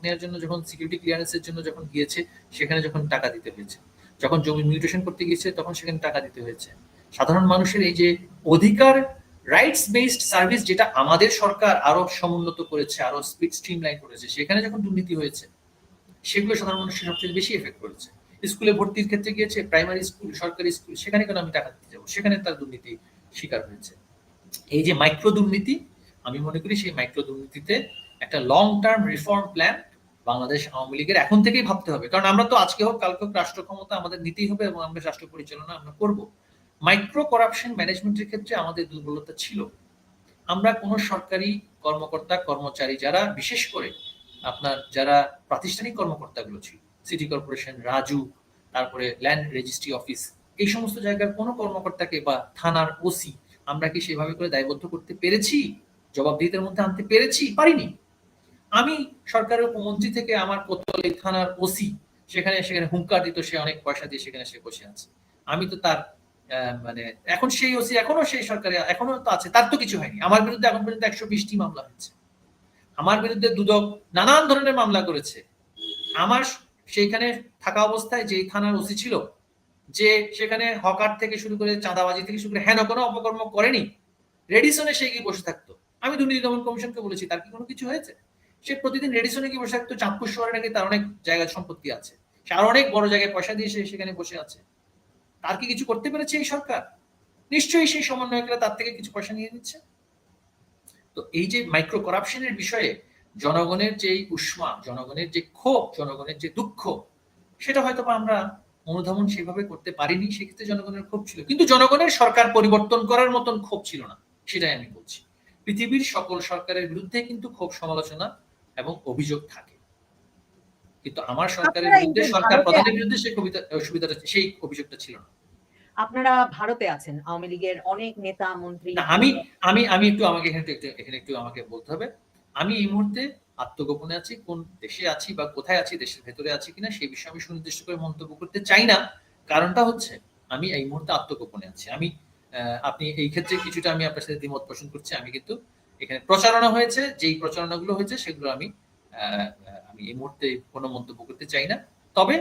নেওয়ার জন্য যখন সিকিউরিটি ক্লিয়ারেন্সের জন্য যখন গিয়েছে, সেখানে যখন টাকা দিতে হয়েছে, যখন জমি মিউটেশন করতে গিয়েছে তখন সেখানে টাকা দিতে হয়েছে। সাধারণ মানুষের এই যে অধিকার, রাইটস বেসড সার্ভিস, যেটা আমাদের সরকার আরো সমুন্নত করেছে, আরো স্ট্রিমলাইন করেছে, সেখানে যখন দুর্নীতি হয়েছে, সেগুলো সাধারণ মানুষের সবচেয়ে বেশি এফেক্ট করেছে। স্কুলে ভর্তির ক্ষেত্রে গিয়েছে, প্রাইমারি স্কুল, সরকারি স্কুল, সেখানে কেন আমি টাকা দিতে যাবো, সেখানে তার দুর্নীতি শিকার হয়েছে। এই যে মাইক্রো দুর্নীতি, আমি মনে করি সেই মাইক্রো দুর্নীতিতে একটা long term reform plan Bangladesh Awami লীগের এখন থেকেই ভাবতে হবে। কারণ আমরা তো আজকে হোক কালকে হোক রাষ্ট্র ক্ষমতা আমাদের নিতেই হবে এবং আমরা রাষ্ট্র পরিচালনা আমরা করব। মাইক্রো করাপশন ম্যানেজমেন্টের ক্ষেত্রে আমাদের দুর্বলতা ছিল। আমরা কোন সরকারি কর্মকর্তা কর্মচারী, যারা বিশেষ করে আপনার যারা প্রাতিষ্ঠানিক কর্মকর্তাগুলো ছিল, সিটি কর্পোরেশন, রাজু, তারপরে ল্যান্ড রেজিস্ট্রি অফিস, এই সমস্ত জায়গার কোনো কর্মকর্তাকে বা থানার ওসি আমরা কি সেভাবে করে দায়বদ্ধ করতে পেরেছি, জবাবদিহিতার মধ্যে আনতে পেরেছি? পারিনি। আমি সরকারের উপমন্ত্রী থেকে আমার কোতোয়ালি থানার ওসি সেখানে হুঙ্কার দিত, সে অনেক পয়সা দিয়ে সেখানে সে বসে আছে। আমি তো তার মানে এখন সেই ওসি এখনো সেই সরকারে এখনো তো আছে, তার তো কিছু হয়নি। আমার বিরুদ্ধে এখন পর্যন্ত 120টি মামলা হয়েছে। আমার বিরুদ্ধে দুদক নানান ধরনের মামলা করেছে। আমার সেইখানে থাকা অবস্থায় যে থানার ওসি ছিল, যে সেখানে হকার থেকে শুরু করে চাঁদাবাজি থেকে শুরু করে হেন কোনো অপকর্ম করেনি, রেডিসনে সে গিয়ে বসে থাকতো। আমি দুর্নীতি দমন কমিশনকে বলেছি, তার কি কোনো কিছু হয়েছে? সে প্রতিদিন রেডিসনে গিয়ে বসে থাকতো। চাঁদপুর শহরে নাকি তার অনেক জায়গায় সম্পত্তি আছে, সে আর অনেক বড় জায়গায় পয়সা দিয়ে সে সেখানে বসে আছে। তার কি কিছু করতে পেরেছে এই সরকার? নিশ্চয়ই সেই সমন্বয়করা তার থেকে কিছু পয়সা নিয়ে নিচ্ছে। তো এই যে মাইক্রো করাপশনের বিষয়ে জনগণের যে উষ্মা, জনগণের যে ক্ষোভ, জনগণের যে দুঃখ, সেটা হয়তো আমরা অনুধাবন সেভাবে করতে পারিনি। সেক্ষেত্রে জনগণের ক্ষোভ ছিল, কিন্তু জনগণের সরকার পরিবর্তন করার মতন ক্ষোভ ছিল না, সেটাই আমি বলছি। পৃথিবীর সকল সরকারের বিরুদ্ধে কিন্তু ক্ষোভ, সমালোচনা এবং অভিযোগ থাকে, কিন্তু আমার সরকারের আপনারা এই বিরুদ্ধে, যে সরকার ভারতে প্রধানের বিরুদ্ধে সেই অভিযোগটা ছিল না। আপনারা ভারতে আছেন, আওয়ামী লীগের অনেক নেতা মন্ত্রী। না, আমি আমি আমি একটু আমাকে এখানে একটু আমাকে বলতে হবে। আমি এই মুহূর্তে আত্মগোপনে আছি। কোন দেশে আছি বা কোথায় আছি, দেশের ভেতরে আছি কিনা সেই বিষয়ে আমি সুনির্দিষ্ট করে মন্তব্য করতে চাই না। কারণটা হচ্ছে আমি এই মুহূর্তে আত্মগোপনে আছি। আমি আপনি এই ক্ষেত্রে কিছুটা আমি আপনার সাথে দ্বিমত পোষণ করছি। আমি কিন্তু এখানে প্রচারণা হয়েছে, যেই প্রচারণাগুলো হয়েছে সেগুলো আমি আমি এই মুহূর্তে কোনো মন্তব্য করতে চাই না। তবে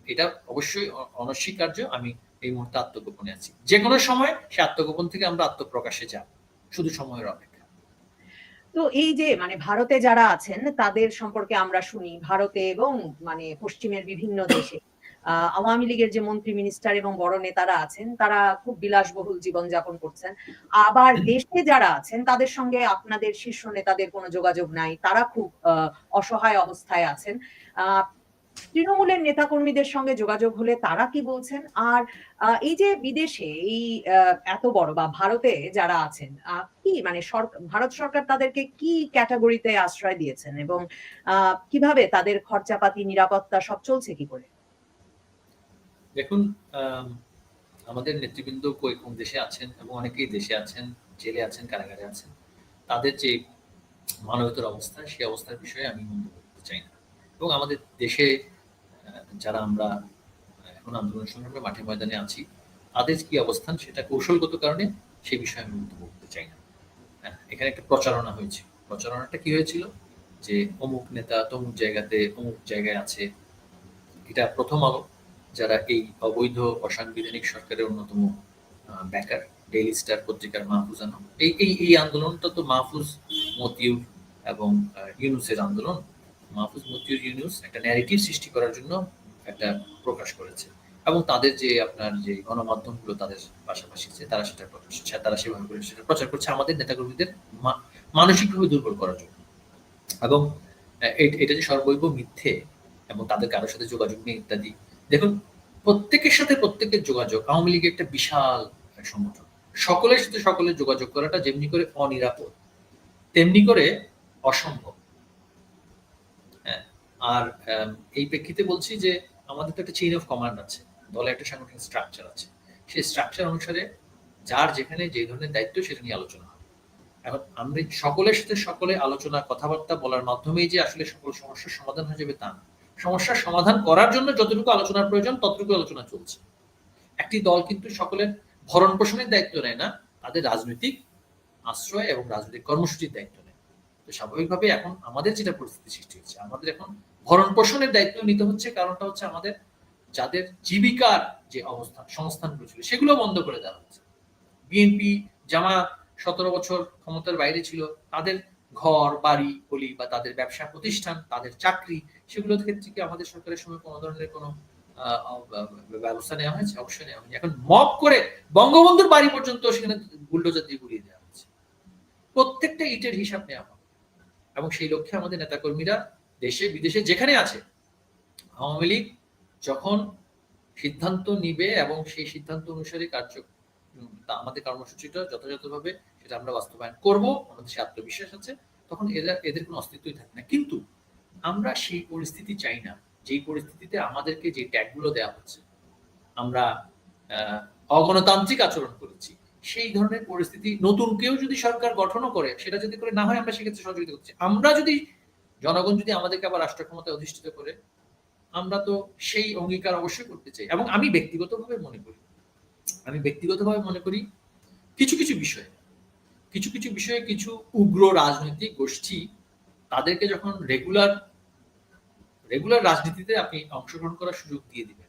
এটা অবশ্যই অনস্বীকার্য, আমি এই মুহূর্তে আত্মগোপনে আছি। যে কোনো সময় সে আত্মগোপন থেকে আমরা আত্মপ্রকাশে যাব, শুধু সময়ের অপেক্ষা। তো এই যে মানে ভারতে যারা আছেন তাদের সম্পর্কে আমরা শুনি, ভারতে এবং মানে পশ্চিমের বিভিন্ন দেশে আওয়ামী লীগের যে মন্ত্রী, মিনিস্টার এবং বড় নেতারা আছেন তারা খুব বিলাসবহুল জীবনযাপন করছেন। আবার দেশে যারা আছেন তাদের সঙ্গে আপনাদের শীর্ষ নেতাদের কোনো যোগাযোগ নাই, তারা খুব অসহায় অবস্থায় আছেন। তৃণমূলের নেতাকর্মীদের সঙ্গে যোগাযোগ হলে তারা কি বলছেন? আর এই যে বিদেশে এই এত বড় বা ভারতে যারা আছেন, কি মানে ভারত সরকার তাদেরকে কি ক্যাটেগরিতে আশ্রয় দিয়েছেন এবং কিভাবে তাদের খরচাপাতি, নিরাপত্তা সব চলছে কি করে? দেখুন, আমাদের নেতৃবৃন্দ কোন দেশে আছেন এবং অনেকেই দেশে আছেন, জেলে আছেন, কারাগারে আছেন। তাদের যে মানবতার অবস্থা, সেই অবস্থার বিষয়ে আমি মন্তব্য করতে চাই না। এবং আমাদের দেশে যারা আমরা এখন আন্দোলন সংগ্রামে মাঠে ময়দানে আছি, তাদের কি অবস্থান সেটা কৌশলগত কারণে সেই বিষয়ে আমি মন্তব্য করতে চাই না। এখানে একটা প্রচারণা হয়েছে। প্রচারণাটা কি হয়েছিল যে অমুক নেতা তমুক জায়গাতে অমুক জায়গায় আছে। এটা প্রথম আলো, যারা এই অবৈধ অসাংবিধানিক সরকারের অন্যতম ব্যাকার, ডেইলি স্টার পত্রিকার মাহফুজ আনাম, এই আন্দোলনটা তো মাহফুজ, মতিউর এবং ইউনুসের আন্দোলন। মাহফুজ, মতিউর, ইউনুস একটা ন্যারেটিভ সৃষ্টি করার জন্য একটা প্রকাশ করেছে, এবং তাদের যে আপনার যে গণমাধ্যমগুলো তাদের পাশাপাশি যে তারা তারা সেভাবে করে সেটা প্রচার করছে আমাদের নেতাকর্মীদের মানসিকভাবে দুর্বল করার জন্য। এবং এটা যে সর্বৈব মিথ্যে এবং তাদের কারোর সাথে যোগাযোগ নেই ইত্যাদি। দেখুন, প্রত্যেকের সাথে প্রত্যেকের যোগাযোগ, আওয়ামী লীগ একটা বিশাল সংগঠন। সকলের সাথে সকলের যোগাযোগ করাটা যেমনি করে অনিরাপদ, তেমনি করে অসম্ভব। হ্যাঁ, আর এই প্রেক্ষিতে বলছি যে আমাদের তো একটা চেইন অফ কমান্ড আছে, দলে একটা সাংগঠনিক স্ট্রাকচার আছে। সেই স্ট্রাকচার অনুসারে যার যেখানে যে ধরনের দায়িত্ব সেটা নিয়ে আলোচনা হয়। এখন আমরা সকলের সাথে সকলে আলোচনা, কথাবার্তা বলার মাধ্যমেই যে আসলে সকল সমস্যার সমাধান হয়ে যাবে তা না। সমস্যার সমাধান করার জন্য যতটুকু আলোচনার প্রয়োজন ততটুকু আলোচনা চলছে। একটি দল কিন্তু সকলের ভরণ পোষণের দায়িত্ব নেয় না, তাদের রাজনৈতিক আশ্রয় এবং রাজনৈতিক কর্মসূচির দায়িত্ব নেয়। তো স্বাভাবিকভাবে এখন আমাদের যেটা পরিস্থিতি সৃষ্টি হচ্ছে, আমাদের এখন ভরণ পোষণের দায়িত্ব নিতে হচ্ছে। কারণটা হচ্ছে আমাদের যাদের জীবিকার যে অবস্থান সংস্থানগুলো ছিল সেগুলো বন্ধ করে দেওয়া হচ্ছে। বিএনপি জামাত 17 বছর ক্ষমতার বাইরে ছিল, তাদের ঘর বাড়ি বলি বা তাদের ব্যবসা প্রতিষ্ঠান, তাদের চাকরি, সেগুলোর ক্ষেত্রে কি আমাদের সরকারের সময় কোনো ধরনের কোনো ব্যবস্থা নেওয়া হয়েছে? অবশ্যই নেওয়া হয়নি। এখন মব করে বঙ্গবন্ধুর বাড়ি পর্যন্ত সেখানে বুলডোজার দিয়ে গুড়িয়ে দেওয়া হচ্ছে। প্রত্যেকটা ইটের হিসাব নেওয়া হবে এবং সেই লক্ষ্যে আমাদের নেতাকর্মীরা দেশে বিদেশে যেখানে আছে, আওয়ামী লীগ যখন সিদ্ধান্ত নিবে এবং সেই সিদ্ধান্ত অনুসারে আমাদের কর্মসূচিটা যথাযথভাবে সেটা আমরা বাস্তবায়ন করব, আমাদের সে আত্মবিশ্বাস আছে, তখন এদের কোনো অস্তিত্বই থাকে না। কিন্তু আমরা সেই পরিস্থিতি চাই না, যেই পরিস্থিতিতে আমাদেরকে যে ট্যাগগুলো দেওয়া হচ্ছে, আমরা অগণতান্ত্রিক আচরণ করেছি, সেই ধরনের পরিস্থিতি নতুন কেউ যদি সরকার গঠনও করে, সেটা যদি করে না হয় আমরা সেক্ষেত্রে সহযোগিতা করছি। আমরা যদি জনগণ যদি আমাদেরকে আবার রাষ্ট্র ক্ষমতায় অধিষ্ঠিত করে, আমরা তো সেই অঙ্গীকার অবশ্যই করতে চাই। এবং আমি ব্যক্তিগতভাবে মনে করি কিছু কিছু বিষয়ে কিছু উগ্র রাজনৈতিক গোষ্ঠী তাদেরকে যখন রেগুলার রাজনীতিতে আপনি অংশগ্রহণ করার সুযোগ দিয়ে দিবেন,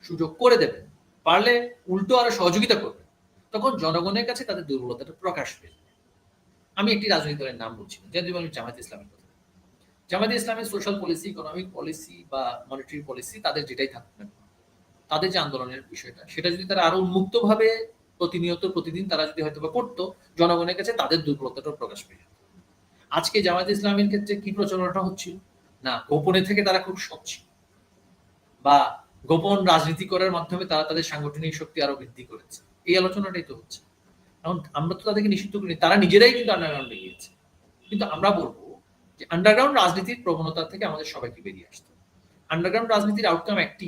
সুযোগ করে দেবেন, পারলে উল্টো আরো সহযোগিতা করবেন, তখন জনগণের কাছে তাদের দুর্বলতাটা প্রকাশ পেয়ে যাবে। আমি একটি রাজনৈতিক দলের নাম বলছি না, জামায়াতে ইসলামের কথা। জামায়াতে ইসলামের সোশ্যাল পলিসি, ইকোনমিক পলিসি বা মনিটারি পলিসি, তাদের যেটাই থাকুক না, তাদের যে আন্দোলনের বিষয়টা, সেটা যদি তারা আরো উন্মুক্তভাবে প্রতিদিন তারা যদি হয়তো বা করতো, জনগণের কাছে তাদের দুর্বলতাটা প্রকাশ পেয়ে যেত। আজকে জামায়াতে ইসলামের ক্ষেত্রে কি প্রচারণাটা হচ্ছিল না, গোপনে থেকে তারা খুব সৎ ছিল, বা গোপন রাজনীতি করার মাধ্যমে তারা তাদের সাংগঠনিক শক্তি আরো বৃদ্ধি করেছে, এই আলোচনাটাই তো হচ্ছে। এখন আমরা তো তাদেরকে নিষিদ্ধ করিনি, তারা নিজেরাই কিন্তু আন্ডারগ্রাউন্ডে গিয়েছে। কিন্তু আমরা বলবো যে আন্ডারগ্রাউন্ড রাজনীতির প্রবণতা থেকে আমাদের সবাইকে বেরিয়ে আসতে। আন্ডারগ্রাউন্ড রাজনীতির আউটকাম একটি,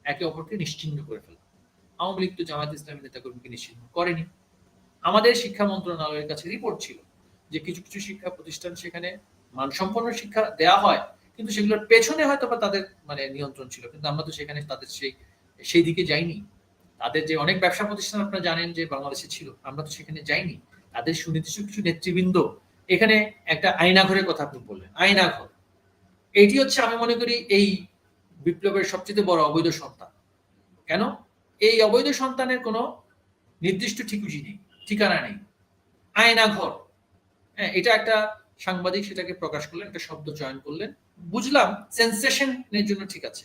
একে অপরকে নিশ্চিহ্ন করে ফেলা। আওয়ামী লীগ তো জামায়াত ইসলামী নেতাকর্মীকে নিশ্চিহ্ন করেনি। আমাদের শিক্ষা মন্ত্রণালয়ের কাছে রিপোর্ট ছিল যে কিছু কিছু শিক্ষা প্রতিষ্ঠান সেখানে মানসম্পন্ন শিক্ষা দেয়া হয়, কিন্তু সেগুলোর পেছনে হয়তো বা তাদের নিয়ন্ত্রণ ছিল, কিন্তু আমরা তো সেখানে তাদের সেই দিকে যাইনি। তাদের যে অনেক ব্যবসা প্রতিষ্ঠান আপনারা জানেন যে বাংলাদেশে ছিল, আমরা তো সেখানে যাইনি। তাদের সুনির্দিষ্ট কিছু নেতৃবৃন্দ এখানে একটা আয়নাঘরের কথা আপনি বললেন, আয়নাঘর, এটি হচ্ছে আমি মনে করি এই বিপ্লবের সবচেয়ে বড় অবৈধ সন্তান। কেন? এই অবৈধ সন্তানের কোনো নির্দিষ্ট ঠিকানা নেই, আয়নাঘর। হ্যাঁ, এটা একটা সাংবাদিক সেটাকে প্রকাশ করলেন, একটা শব্দ চয়ন করলেন, বুঝলাম সেন্সেশনের জন্য ঠিক আছে।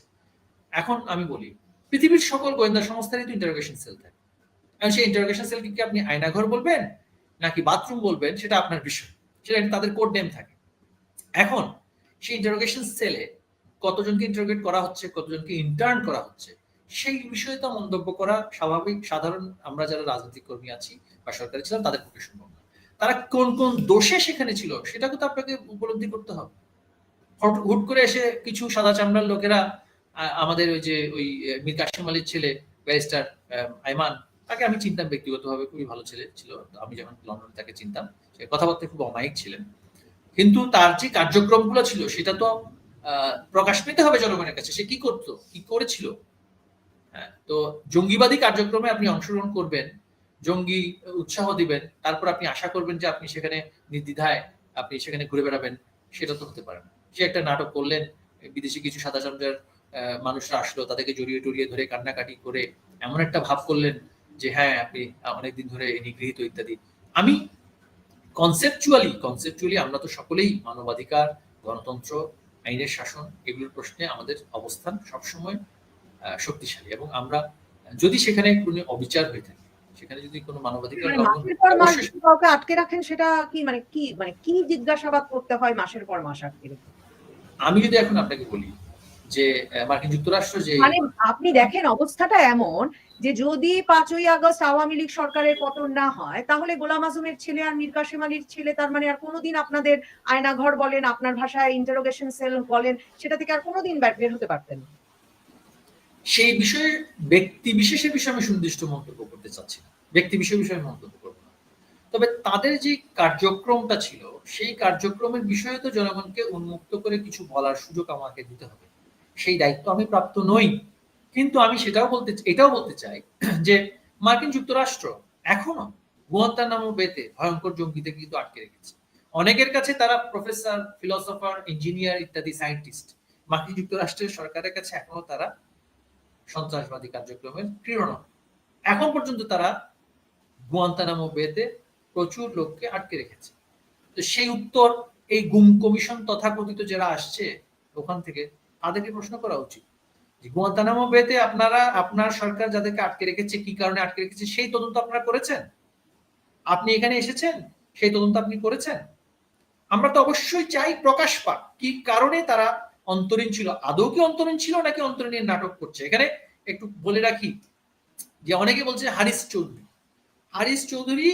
এখন আমি বলি, পৃথিবীর সকল গোয়েন্দা সংস্থারই তো ইন্টারোগেশন সেল থাকে। এখন সেই ইন্টারোগেশন সেলকে কি আপনি আয়নাঘর বলবেন নাকি বাথরুম বলবেন, সেটা আপনার বিষয়, সেটা তাদের কোড নেম থাকে। এখন সেই ইন্টারোগেশন সেলে কতজনকে ইন্টারোগেট করা হচ্ছে, কতজনকে ইন্টার্ন করা হচ্ছে, সেই বিষয়ে তো মন্তব্য করা স্বাভাবিক, সাধারণ আমরা যারা রাজনৈতিক কর্মী আছি বা সরকারি ছিলাম তাদের পক্ষে সম্ভব না। তারা কোন কোন দোষে সেখানে ছিল সেটাকে তো আপনাকে উপলব্ধি করতে হবে। হুট করে এসে কিছু সাদা চামড়ার লোকেরা আমাদের ওই মীর কাসেম আলীর ছেলে ব্যারিস্টার আইমান, তাকে আমি চিনতাম ব্যক্তিগতভাবে, খুবই ভালো ছেলে ছিল, আমি যখন লন্ডনে তাকে চিনতাম, সে কথাবার্তা খুব অমায়িক ছিলেন, কিন্তু তার যে কার্যক্রমগুলো ছিল সেটা তো প্রকাশ পেতে হবে জনগণের কাছে, সে কি করতো, কি করেছিল। হ্যাঁ, তো জঙ্গিবাদী কার্যক্রমে আপনি অংশগ্রহণ করবেন, জঙ্গি উৎসাহ দিবেন, তারপর আপনি আশা করবেন যে আপনি সেখানে নির্দ্বিধায় আপনি সেখানে ঘুরে বেড়াবেন, সেটা তো হতে পারে না। সে একটা নাটক করলেন, বিদেশি কিছু সাদা চামড়ার মানুষরা আসলো, তাদেরকে জড়িয়ে টড়িয়ে ধরে কান্নাকাটি করে এমন একটা ভাব করলেন যে হ্যাঁ আপনি অনেকদিন ধরে নিগৃহীত ইত্যাদি। আমি কনসেপচুয়ালি আমরা তো সকলেই মানবাধিকার, গণতন্ত্র, আইনের শাসন, এগুলোর প্রশ্নে আমাদের অবস্থান সবসময় শক্তিশালী, এবং আমরা যদি সেখানে কোনো অবিচার হয়ে থাকে, সেখানে যদি কোনো মানবাধিকার মাসের পর মাস কাউকে আটকে রাখেন, সেটা কি জিজ্ঞাসাবাদ করতে হয় মাসের পর মাস আটকে রেখে? আমি যদি এখন আপনাকে বলি যে মার্কিন যুক্তরাষ্ট্র যে আপনি দেখেন অবস্থাটা এমন যে যদি 5ই আগস্ট আওয়ামী লীগ সরকারের পতন না হয়, তাহলে গোলাম আজমের ছেলে আর মীর কাসেম আলীর ছেলে, তার আর কোনোদিন আপনাদের আয়নাঘর বলেন, আপনার ভাষায় ইন্টারোগেশন সেল বলেন, সেটা থেকে আর কোনোদিন বের হতে পারতেন। সেই বিষয়ে ব্যক্তি বিশেষের বিষয়ে আমি সুনির্দিষ্ট মন্তব্য করতে চাচ্ছি না, ব্যক্তি বিষয়ে মন্তব্য করবো না। তবে তাদের যে কার্যক্রমটা ছিল, সেই কার্যক্রমের বিষয়ে তো জনগণকে উন্মুক্ত করে কিছু বলার সুযোগ আমাকে দিতে হবে, সেই দায়িত্ব আমি প্রাপ্ত নই। কিন্তু আমি এটাও বলতে চাই যে মার্কিন যুক্তরাষ্ট্র এখনো গুয়ান্তানামো বেতে ভয়ঙ্কর জঙ্গিদের কিন্তু আটকে রেখেছে। অনেকের কাছে তারা প্রফেসর, ফিলোসফার, ইঞ্জিনিয়ার ইত্যাদি সায়েন্টিস্ট। মার্কিন যুক্তরাষ্ট্রের সরকারের কাছে এখনো তারা সন্ত্রাসবাদী কার্যক্রমের প্রেরণা। এখন পর্যন্ত তারা গুয়ান্তানামো বেতে প্রচুর লোককে আটকে রেখেছে। তো সেই উত্তর এই গুম কমিশন তথাকথিত যারা আসছে ওখান থেকে তাদেরকে প্রশ্ন করা উচিত যে গুয়ান্তানামো বেতে আপনার সরকার যাদেরকে আটকে রেখেছে, কি কারণে আটকে রেখেছে সেই তদন্ত আপনারা করেছেন? আপনি এখানে এসেছেন, সেই তদন্ত আপনি করেছেন? আমরা তো অবশ্যই চাই প্রকাশ পাক কি কারণে তারা অন্তরীণ ছিল। আদৌ কি অন্তরীণ ছিল নাকি অন্তরীণের নাটক করছে? এখানে একটু বলে রাখি যে অনেকে বলছে হারিস চৌধুরী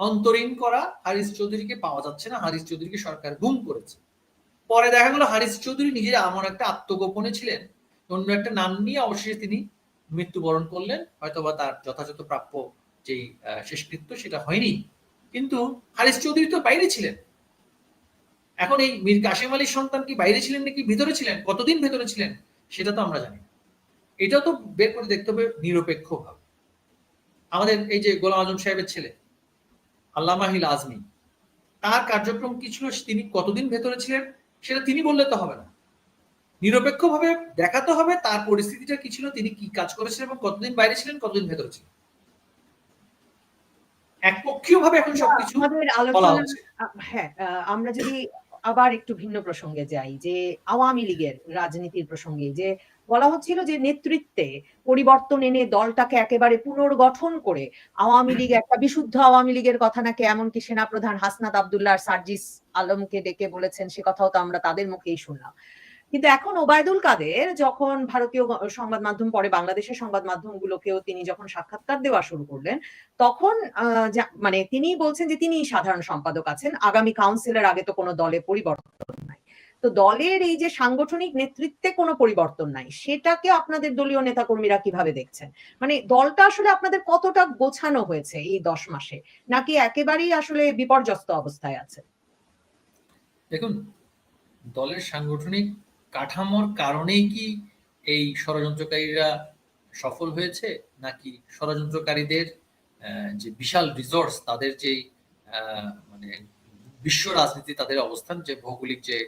অন্তরীণ করা, হারিস চৌধুরীকে পাওয়া যাচ্ছে না, হারিস চৌধুরীকে সরকার গুম করেছে। পরে দেখা গেল হারিস চৌধুরী নিজের এমন একটা আত্মগোপনে ছিলেন, অন্য একটা নাম নিয়ে অবশেষে তিনি মৃত্যুবরণ করলেন। হয়তোবা তার যথাযথ প্রাপ্য যেই শেষকৃত্য সেটা হয়নি, কিন্তু হারিস চৌধুরী তো বাইরে ছিলেন। এখন এই মীর কাসেম আলীর সন্তান কি বাইরে ছিলেন নাকি ভিতরে ছিলেন, কতদিন ভেতরে ছিলেন সেটা তো আমরা জানি না। এটাও তো বের করে দেখতে হবে নিরপেক্ষ ভাবে। আমাদের এই যে গোলাম আজম সাহেবের ছেলে আল্লামা হিল আজমি, তার কার্যক্রম কি ছিল, তিনি কতদিন ভেতরে ছিলেন সেটা তিনি বললে তো হবে না। নিরপেক্ষভাবে দেখাতে হবে তার পরিস্থিতিটা কি ছিল, তিনি কি কাজ করেছিলেন এবং কতদিন বাইরে ছিলেন, কতদিন ভেতরে ছিলেন। একপক্ষীয় ভাবে এখন সবকিছু আমাদের বলা আলোচনা, হচ্ছে। হ্যাঁ, আমরা যদি আবার একটু ভিন্ন প্রসঙ্গে যাই, যে আওয়ামী লীগের রাজনীতির প্রসঙ্গে, যে বলা হচ্ছিল যে নেতৃত্বে পরিবর্তন এনে দলটাকে একেবারে পুনর্গঠন করে আওয়ামী লীগ একটা বিশুদ্ধ আওয়ামী লীগের কথা নাকি এমনকি সেনাপ্রধান হাসনাত আব্দুল্লাহ আর সার্জিস আলমকে ডেকে বলেছেন, সে কথাও তো আমরা তাদের মুখেই শুনলাম। কিন্তু এখন ওবায়দুল কাদের যখন ভারতীয় সংবাদ মাধ্যম, পরে বাংলাদেশের সংবাদ মাধ্যমগুলোকেও তিনি যখন সাক্ষাৎকার দেওয়া শুরু করলেন, তখন মানে তিনি বলছেন যে তিনি সাধারণ সম্পাদক আছেন, আগামী কাউন্সিলের আগে তো কোনো দলে পরিবর্তন নাই। তো দলের এই যে সাংগঠনিক নেতৃত্বে কোনো পরিবর্তন নাই, সেটাকে আপনাদের দলীয় নেতাকর্মীরা কিভাবে দেখছেন? মানে দলটা আসলে আপনাদের কতটা গোছানো হয়েছে এই 10 মাসে, নাকি একেবারেই আসলে বিপর্যস্ত অবস্থায় আছে? দেখুন, দলের সাংগঠনিক কাঠামোর কারণেই কি এই ষড়যন্ত্রকারীরা সফল হয়েছে, নাকি ষড়যন্ত্রকারীদের যে বিশাল রিসোর্স, তাদের যে মানে বিশ্ব রাজনীতি, তাদের অবস্থান, যে ভৌগোলিক যে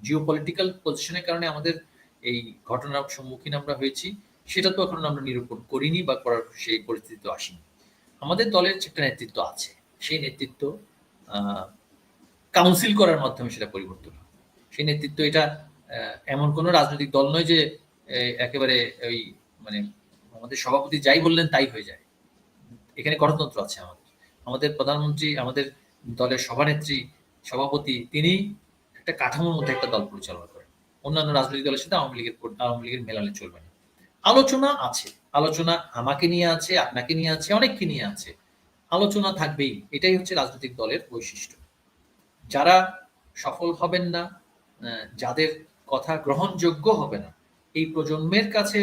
জিওপলিটিক্যাল পজিশনের কারণে আমাদের এই ঘটনার সম্মুখীন আমরা হয়েছি, সেটা তো এখন আমরা নিরূপণ করিনি বা করার সেই পরিস্থিতি তো আসেনি। আমাদের দলের একটা নেতৃত্ব আছে, সেই নেতৃত্ব কাউন্সিল করার মাধ্যমে সেটা পরিবর্তন হয়। সেই নেতৃত্ব এটা এমন কোনো রাজনৈতিক দল নয় যে একেবারে ওই মানে আমাদের সভাপতি যাই বললেন তাই হয়ে যায়। এখানে গণতন্ত্র আছে। আমাদের প্রধানমন্ত্রী, আমাদের দলের সভানেত্রী, সভাপতি, তিনি একটা কাঠামোর মধ্যে একটা দল পরিচালনা করেন। অন্যান্য রাজনৈতিক দলের সাথে আওয়ামী লীগের মেলালে চলবে না। আলোচনা আছে, আলোচনা আমাকে নিয়ে আছে, আপনাকে নিয়ে আছে, অনেককে নিয়ে আছে, আলোচনা থাকবেই। এটাই হচ্ছে রাজনৈতিক দলের বৈশিষ্ট্য। যারা সফল হবেন না, যাদের কথা গ্রহণযোগ্য হবে না, এই প্রজন্মের কাছে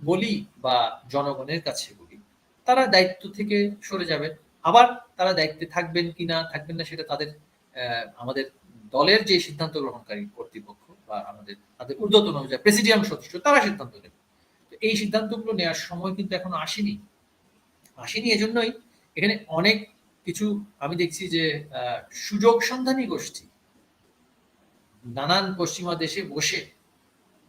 বলি বা জনগণের কাছে বলি, তারা দায়িত্ব থেকে সরে যাবেন। আবার তারা দায়িত্বে থাকবেন কিনা থাকবেন না সেটা তাদের আমাদের দলের যে সিদ্ধান্ত গ্রহণকারী কর্তৃপক্ষ বা তাদের ঊর্ধ্বতন যে প্রেসিডিয়াম সদস্য, তারা সিদ্ধান্ত নেবে। তো এই সিদ্ধান্তগুলো নেওয়ার সময় কিন্তু এখনো আসেনি। এজন্যই এখানে অনেক কিছু আমি দেখছি যে সুযোগ সন্ধানী গোষ্ঠী নানান পশ্চিমা দেশে বসে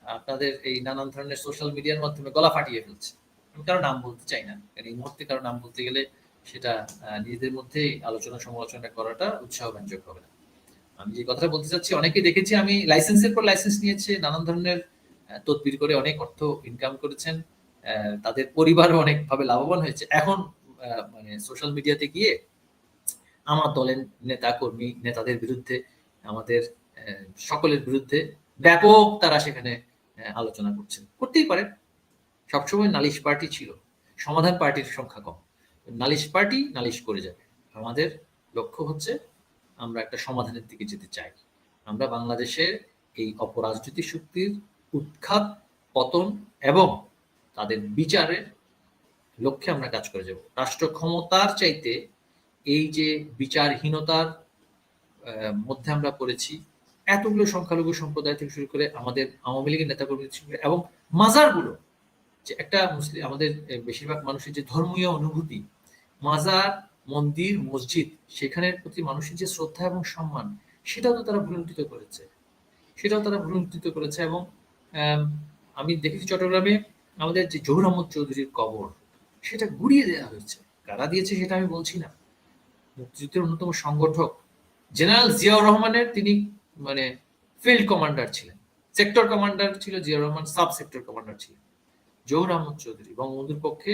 আপনাদের এই নানান ধরনের সোশ্যাল মিডিয়ার মাধ্যমে গলা ফাটিয়ে ফেলছে। আমি কারো নাম বলতে চাই না, কারণ এই মুহূর্তে কারো নাম বলতে গেলে সেটা নিজেদের মধ্যেই আলোচনা সমালোচনা করাটা উৎসাহব্যঞ্জক হবে না। আমি যে কথাটা বলতে চাচ্ছি, অনেকে দেখেছি আমি লাইসেন্সের পর লাইসেন্স নিয়েছে, নানান ধরনের তদবির করে অনেক অর্থ ইনকাম করেছেন, তাদের পরিবারও অনেকভাবে লাভবান হয়েছে। এখন মানে সোশ্যাল মিডিয়াতে গিয়ে আমার দলের নেতা কর্মী নেতাদের বিরুদ্ধে, আমাদের সকলের বিরুদ্ধে ব্যাপক তারা সেখানে আলোচনা করছেন। করতেই পারে, সবসময় নালিশ পার্টি ছিল, সমাধান পার্টির সংখ্যা কম। নালিশ পার্টি নালিশ করে যাবে। আমাদের লক্ষ্য হচ্ছে আমরা একটা সমাধানের দিকে যেতে চাই। আমরা বাংলাদেশের এই অপরাজনৈতিক শক্তির উৎখাত, পতন এবং তাদের বিচারের লক্ষ্যে আমরা কাজ করে যাব। রাষ্ট্র ক্ষমতার চাইতে এই যে বিচারহীনতার মধ্যে আমরা পড়েছি, এতগুলো সংখ্যালঘু সম্প্রদায় থেকে শুরু করে আমাদের আওয়ামী লীগের নেতাকর্মী এবং মাজারগুলো, যে একটা মুসলিম আমাদের বেশিরভাগ মানুষের যে ধর্মীয় অনুভূতি, মাজার মন্দির, মসজিদ, সেখানের প্রতি মানুষের যে শ্রদ্ধা এবং সম্মান, সেটাও তো তারা ভুলুণ্ঠিত করেছে। এবং আমি দেখেছি চট্টগ্রামে আমাদের যে জহুর আহমদ চৌধুরীর কবর, সেটা গুড়িয়ে দেওয়া হয়েছে। কারা দিয়েছে সেটা আমি বলছি না। মুক্তিযুদ্ধের অন্যতম সংগঠক জেনারেল জিয়াউর রহমানের, তিনি মানে ফিল্ড কমান্ডার ছিলেন, সেক্টর কমান্ডার ছিল Ziaur Rahman, sub sector commander ছিলেন। জহুর আহমদ চৌধুরী বঙ্গবন্ধুর পক্ষে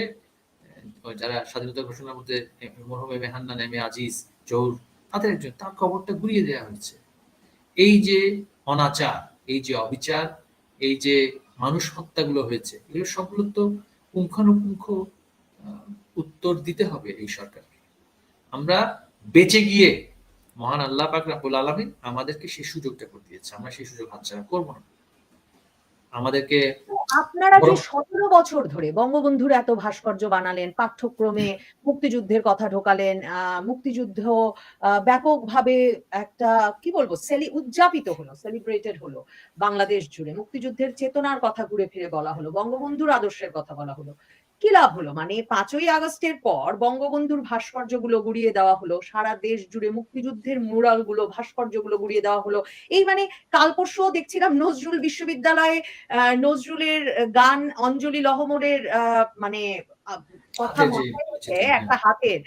যারা স্বাধীনতা ঘোষণার মধ্যে মরহুম M A Hannan, M A Aziz, Zahur, তাদের একজন, তার কবরটা গুড়িয়ে দেওয়া হয়েছে। এই যে অনাচার, এই যে অবিচার, এই যে মানুষ হত্যাগুলো হয়েছে, এগুলো সবগুলো তো পুঙ্খানুপুঙ্খ উত্তর দিতে হবে এই সরকারকে। আমরা বেঁচে গিয়ে মহান আল্লাহ পাক রব্বুল আলামিন আমাদেরকে সেই সুযোগটা করে দিয়েছে, আমরা সেই সুযোগ হাতছাড়া করব না। আমাদেরকে আপনারা যে 17 বছর ধরে বঙ্গবন্ধুর এত ভাস্কর্য বানালেন, পাঠ্যক্রমে মুক্তিযুদ্ধের কথা ঢোকালেন, মুক্তিযুদ্ধ ব্যাপকভাবে একটা কি বলবো উদযাপিত হলো, সেলিব্রেটেড হলো বাংলাদেশ জুড়ে। মুক্তিযুদ্ধের চেতনার কথা ঘুরে ফিরে বলা হলো, বঙ্গবন্ধুর আদর্শের কথা বলা হলো। কি লাভ হলো? মানে 5ই আগস্টের পর বঙ্গবন্ধুর ভাস্কর্যগুলো গুড়িয়ে দেওয়া হলো, সারা দেশ জুড়ে মুক্তিযুদ্ধের মুরালগুলো, ভাস্কর্যগুলো গুড়িয়ে দেওয়া হলো। এই মানে কাল পরশুও দেখছিলাম নজরুল বিশ্ববিদ্যালয়ে নজরুলের গান, অঞ্জলি লহমরের মানে কথা মাথায় রেখে একটা হাতের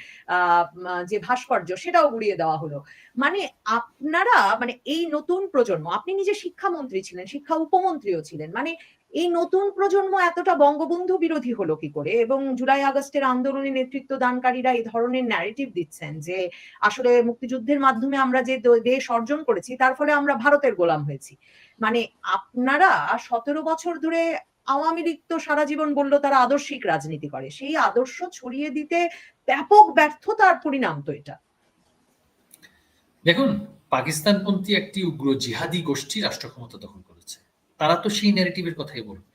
যে ভাস্কর্য, সেটাও গুড়িয়ে দেওয়া হলো। মানে আপনারা, মানে এই নতুন প্রজন্ম, আপনি নিজে শিক্ষামন্ত্রী ছিলেন, শিক্ষা উপমন্ত্রীও ছিলেন, মানে এই নতুন প্রজন্ম এতটা বঙ্গবন্ধু বিরোধী হলো কি করে? এবং জুলাই আগস্টের আন্দোলনে নেতৃত্ব দানকারীরা এই ধরনের ন্যারেটিভ দিচ্ছেন যে আসলে মুক্তিযুদ্ধের মাধ্যমে আমরা যে দেশ অর্জন করেছি, তার ফলে আমরা ভারতের গোলাম হয়েছি। মানে আপনারা 17 বছর ধরে, আওয়ামী লীগ তো সারা জীবন বললো তারা আদর্শিক রাজনীতি করে, সেই আদর্শ ছড়িয়ে দিতে ব্যাপক ব্যর্থতার পরিণাম তো এটা। দেখুন, পাকিস্তানপন্থী একটি উগ্র জিহাদি গোষ্ঠী রাষ্ট্র ক্ষমতা দখল করেছে, তারা তো সেই ন্যারেটিভের কথাই বলবে।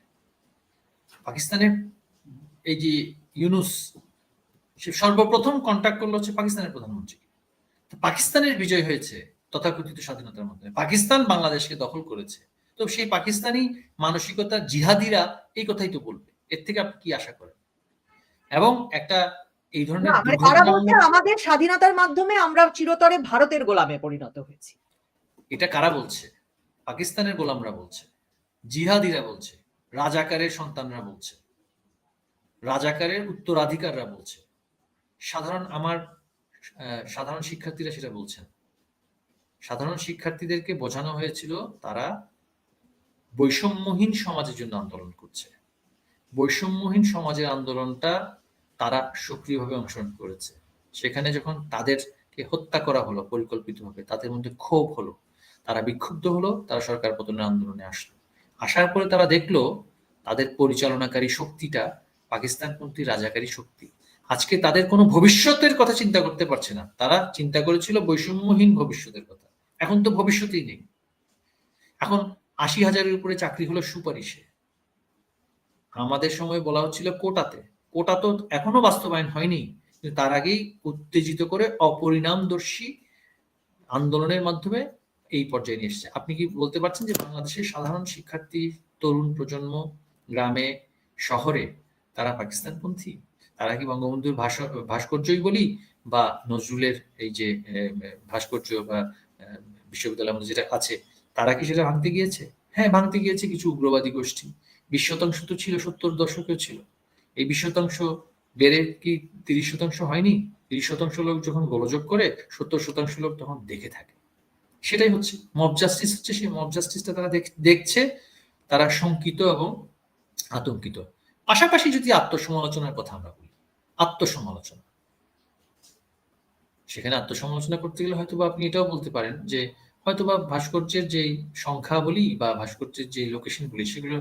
পাকিস্তানের এই যে ইউনুস, সে সর্বপ্রথম কন্ট্যাক্ট করলো হচ্ছে পাকিস্তানের প্রধানমন্ত্রী। পাকিস্তানের বিজয় হয়েছে তথাকথিত স্বাধীনতার মাধ্যমে, পাকিস্তান বাংলাদেশকে দখল করেছে। তো সেই পাকিস্তানি মানসিকতার জিহাদিরা এই কথাই তো বলবে, এর থেকে আপনি কি আশা করেন? এবং একটা এই ধরনের তারা বলছে আমাদের স্বাধীনতার মাধ্যমে আমরা চিরতরে ভারতের গোলামে পরিণত হয়েছি। এটা কারা বলছে? পাকিস্তানের গোলামরা বলছে, জিহাদিরা বলছে, রাজাকারের সন্তানরা বলছে, রাজাকারের উত্তরাধিকাররা বলছে, সাধারণ শিক্ষার্থীরা সেটা বলছেন। সাধারণ শিক্ষার্থীদেরকে বোঝানো হয়েছিল তারা বৈষম্যহীন সমাজের জন্য আন্দোলন করছে। বৈষম্যহীন সমাজের আন্দোলনটা তারা সক্রিয়ভাবে অংশগ্রহণ করেছে। সেখানে যখন তাদেরকে হত্যা করা হলো পরিকল্পিতভাবে, তাদের মধ্যে ক্ষোভ হলো, তারা বিক্ষুব্ধ হলো, তারা সরকার পতনের আন্দোলনে আসলো। আসার পরে তারা দেখলো তাদের পরিচালনাকারী শক্তিটা পাকিস্তানপন্থী রাজাকারী শক্তি। আজকে তাদের কোনো ভবিষ্যতের কথা চিন্তা করতে পারছে না, তারা চিন্তা করেছিল বৈষম্যহীন ভবিষ্যতের কথা। এখন তো ভবিষ্যতেই নেই। এখন 80,000-এর উপরে চাকরি হলো সুপারিশে। আমাদের সময় বলা হচ্ছিল কোটাতে, কোটা তো এখনো বাস্তবায়ন হয়নি, কিন্তু তার আগেই উত্তেজিত করে অপরিণামদর্শী আন্দোলনের মাধ্যমে এই পর্যায়ে নিয়ে এসেছে। আপনি কি বলতে পারছেন যে বাংলাদেশের সাধারণ শিক্ষার্থী, তরুণ প্রজন্ম, গ্রামে শহরে, তারা পাকিস্তানপন্থী? তারা কি বঙ্গবন্ধুর ভাস্কর্যই বলি বা নজরুলের এই যে ভাস্কর্য বা বিশ্ববিদ্যালয়ের মধ্যে যেটা আছে, তারা কি সেটা ভাঙতে গিয়েছে? হ্যাঁ, ভাঙতে গিয়েছে কিছু উগ্রবাদী গোষ্ঠী। 20% তো ছিল, 70 দশকেও ছিল। এই 20% বেড়ে কি 30% হয়নি? 30% লোক যখন গোলযোগ করে, 70% লোক তখন দেখে থাকে। সেটাই হচ্ছে মব জাস্টিস, হচ্ছে সেই মব জাস্টিসটা তারা দেখছে, তারা শঙ্কিত এবং আতঙ্কিত। পাশাপাশি যদি আত্মসমালোচনার কথা আমরা বলি, আত্মসমালোচনা, সেখানে আত্মসমালোচনা করতে গেলে হয়তোবা আপনি এটাও বলতে পারেন যে হয়তোবা ভাস্কর্যের যে সংখ্যা বলি বা ভাস্কর্যের যে লোকেশন বলি, সেগুলো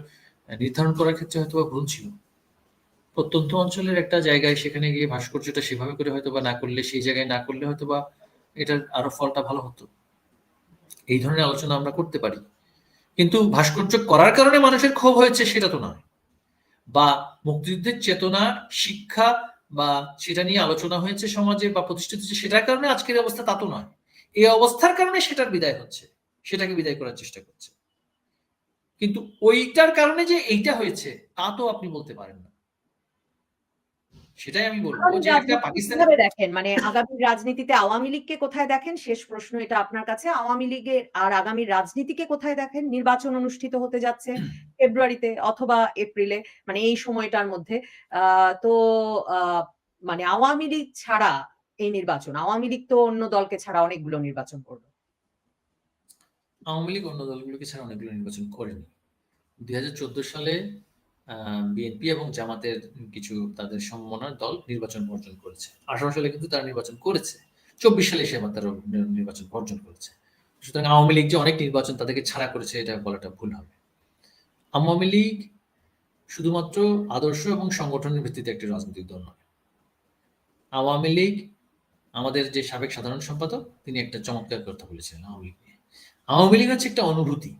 নির্ধারণ করার ক্ষেত্রে হয়তোবা ভুল ছিল। প্রত্যন্ত অঞ্চলের একটা জায়গায় সেখানে গিয়ে ভাস্কর্যটা সেভাবে করে হয়তোবা না করলে, সেই জায়গায় না করলে হয়তোবা এটার আরো ফলটা ভালো হতো। এই ধরনের আলোচনা আমরা করতে পারি, কিন্তু ভাস্কর্য করার কারণে মানুষের ক্ষোভ হয়েছে সেটা তো নয়, বা মুক্তিযুদ্ধের চেতনা, শিক্ষা বা সেটা নিয়ে আলোচনা হয়েছে সমাজে বা প্রতিষ্ঠিত হচ্ছে সেটার কারণে আজকের অবস্থা, তা তো নয়। এই অবস্থার কারণে সেটার বিদায় হচ্ছে, সেটাকে বিদায় করার চেষ্টা করছে। কিন্তু ওইটার কারণে যে এইটা হয়েছে তা তো আপনি বলতে পারেন না। সেটাই আমি বলবো আগামী যে একটা রাজনীতিকে পাকিস্তানি কিভাবে দেখেন? মানে আগামী রাজনীতিতে আওয়ামী লীগকে কোথায় দেখেন? শেষ প্রশ্ন এটা আপনার কাছে। আওয়ামী লীগের আর আগামী রাজনীতিকে কোথায় দেখেন? নির্বাচন অনুষ্ঠিত হতে যাচ্ছে ফেব্রুয়ারিতে অথবা এপ্রিলে, মানে এই সময়টার মধ্যে। আ তো আ মানে আওয়ামী লীগ ছাড়া এই নির্বাচন, আওয়ামী লীগ তো অন্য দলকে ছাড়া অনেকগুলো নির্বাচন করল। আওয়ামী লীগ অন্য দলগুলোকে ছাড়া অনেকগুলো নির্বাচন করেনি। ২০১৪ সালে বিএনপি এবং জামাতের কিছু তাদের সমমনা দল নির্বাচন বর্জন করেছে। ১৮ সালে কিন্তু তারা নির্বাচন করেছে। ২৪ সালে এসে আবার তারা নির্বাচন বর্জন করেছে। সুতরাং আওয়ামী লীগ যে অনেক নির্বাচন তাদেরকে ছাড়া করেছে এটা বলাটা ভুল হবে। আওয়ামী লীগ শুধুমাত্র আদর্শ এবং সংগঠনের ভিত্তিতে একটি রাজনৈতিক দল নয়। আওয়ামী লীগ, আমাদের যে সাবেক সাধারণ সম্পাদক তিনি একটা চমৎকার কথা বলেছিলেন আওয়ামী লীগ নিয়ে। আওয়ামী লীগ হচ্ছে একটা অনুভূতি।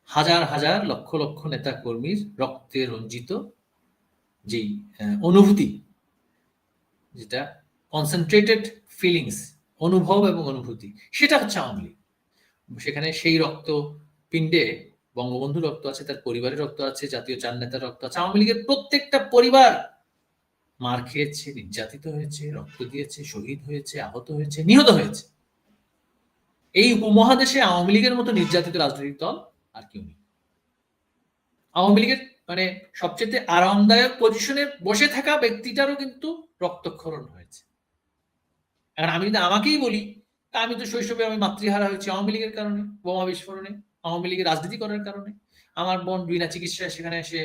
হাজার হাজার লক্ষ লক্ষ নেতা কর্মীর রক্তে রঞ্জিত যেই অনুভূতি, যেটা কনসেন্ট্রেটেড ফিলিংস, অনুভব এবং অনুভূতি, সেটা হচ্ছে আওয়ামী লীগ। সেখানে সেই রক্ত পিণ্ডে বঙ্গবন্ধুর রক্ত আছে, তার পরিবারের রক্ত আছে, জাতীয় চার নেতার রক্ত আছে। আওয়ামী লীগের প্রত্যেকটা পরিবার মার খেয়েছে, নির্যাতিত হয়েছে, রক্ত দিয়েছে, শহীদ হয়েছে, আহত হয়েছে, নিহত হয়েছে। এই উপমহাদেশে আওয়ামী লীগের মতো নির্যাতিত রাজনৈতিক দল আর কেউ নেই। আওয়ামী লীগের মানে সবচেয়ে আরামদায়ক পজিশনে বসে থাকা ব্যক্তিটারও কিন্তু রক্তক্ষরণ হয়েছে। এখন আমি যদি আমাকেই বলি, তা আমি তো শৈশবে আমি মাতৃহারা হয়েছি আওয়ামী লীগের কারণে, বোমা বিস্ফোরণে, আওয়ামী লীগের রাজনীতি করার কারণে। আমার বোন বিনা চিকিৎসায় সেখানে এসে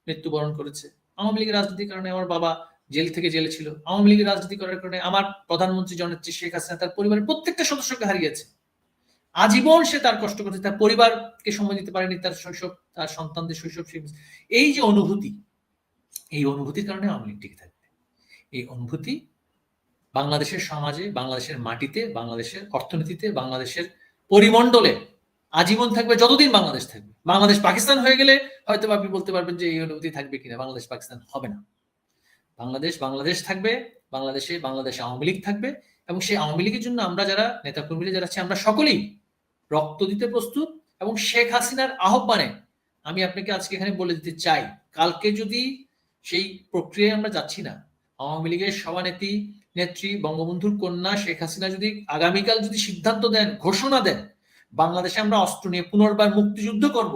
মৃত্যুবরণ করেছে আওয়ামী লীগের রাজনীতির কারণে। আমার বাবা জেল থেকে জেলে ছিল আওয়ামী লীগের রাজনীতি করার কারণে। আমার প্রধানমন্ত্রী জননেত্রী শেখ হাসিনা তার পরিবারের প্রত্যেকটা সদস্যকে হারিয়েছে। আজীবন সে তার কষ্ট করেছে, তার পরিবারকে সময় দিতে পারেনি, তার শৈশব, তার সন্তানদের শৈশব। এই যে অনুভূতি, এই অনুভূতির কারণে আওয়ামী লীগ টিকে থাকবে। এই অনুভূতি বাংলাদেশের সমাজে, বাংলাদেশের মাটিতে, বাংলাদেশের অর্থনীতিতে, বাংলাদেশের পরিমণ্ডলে আজীবন থাকবে যতদিন বাংলাদেশ থাকবে। বাংলাদেশ পাকিস্তান হয়ে গেলে হয়তো আপনি বলতে পারবেন যে এই অনুভূতি থাকবে কিনা। বাংলাদেশ পাকিস্তান হবে না। বাংলাদেশ বাংলাদেশ থাকবে, বাংলাদেশে আওয়ামী লীগ থাকবে, এবং সেই আওয়ামী লীগের জন্য আমরা যারা নেতাকর্মীরা যারা আছি আমরা সকলেই রক্ত দিতে প্রস্তুত। এবং শেখ হাসিনার আহ্বানে আমি আপনাকে আজকে এখানে বলে দিতে চাই, কালকে যদি সেই প্রক্রিয়ায় আমরা যাচ্ছি না, আওয়ামী লীগের সভানেত্রী নেত্রী বঙ্গবন্ধুর কন্যা শেখ হাসিনা যদি আগামীকাল যদি সিদ্ধান্ত দেন, ঘোষণা দেন বাংলাদেশে আমরা অস্ত্র নিয়ে পুনর্বার মুক্তিযুদ্ধ করব,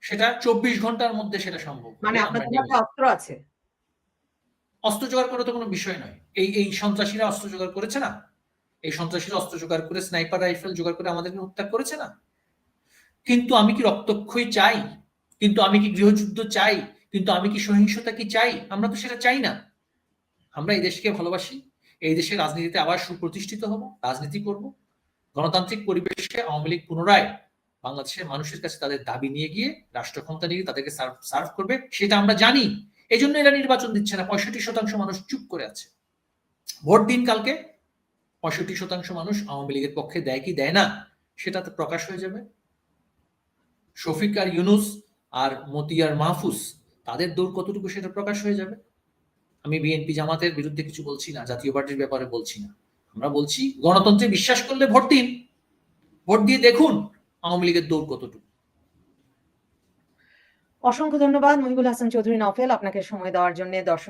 সেটা ২৪ ঘন্টার মধ্যে সেটা সম্ভব। মানে আমরা আপনাদের নেব। হাতে অস্ত্র আছে? অস্ত্র জোগাড় করা তো কোনো বিষয় নয়। এই সন্ত্রাসীরা অস্ত্র জোগাড় করেছে না? এই সন্ত্রাসীরা অস্ত্র জোগাড় করে, স্নাইপার রাইফেল জোগাড় করে আমাদেরকে হত্যা করেছে না? কিন্তু আমি কি রক্তক্ষয়ী চাই? কিন্তু আমি কি গৃহযুদ্ধ চাই? কিন্তু আমি কি সহিংসতা কি চাই? আমরা তো সেটা চাই না। আমরা এই দেশকে ভালোবাসি। এই দেশের রাজনীতিতে আবার সুপ্রতিষ্ঠিত হব, রাজনীতি করব। গণতান্ত্রিক পরিবেশে আওয়ামী লীগ পুনরায় বাংলাদেশের মানুষের কাছে তাদের দাবি নিয়ে গিয়ে রাষ্ট্র ক্ষমতা নিয়ে তাদেরকে সার্ভ করবে, সেটা আমরা জানি। এই জন্য এরা নির্বাচন দিচ্ছে না। 65% মানুষ চুপ করে আছে। ভোট দিন কালকে, 65% মানুষ আওয়ামী লীগের পক্ষে দেয় কি দেয় না সেটা তো প্রকাশ হয়ে যাবে। শফিক আর ইউনুস আর মতিয়ার মাহফুজ তাদের দৌড় কতটুকু সেটা প্রকাশ হয়ে যাবে। আমি বিএনপি জামাতের বিরুদ্ধে কিছু বলছি না, জাতীয় পার্টির ব্যাপারে বলছি না। আমরা বলছি গণতন্ত্রে বিশ্বাস করলে ভোট দিন, ভোট দিয়ে দেখুন আওয়ামী লীগের দৌড় কতটুকু। অসংখ্য ধন্যবাদ মহিবুল হাসান চৌধুরী নফেল, আপনাকে সময় দেওয়ার জন্য। দর্শক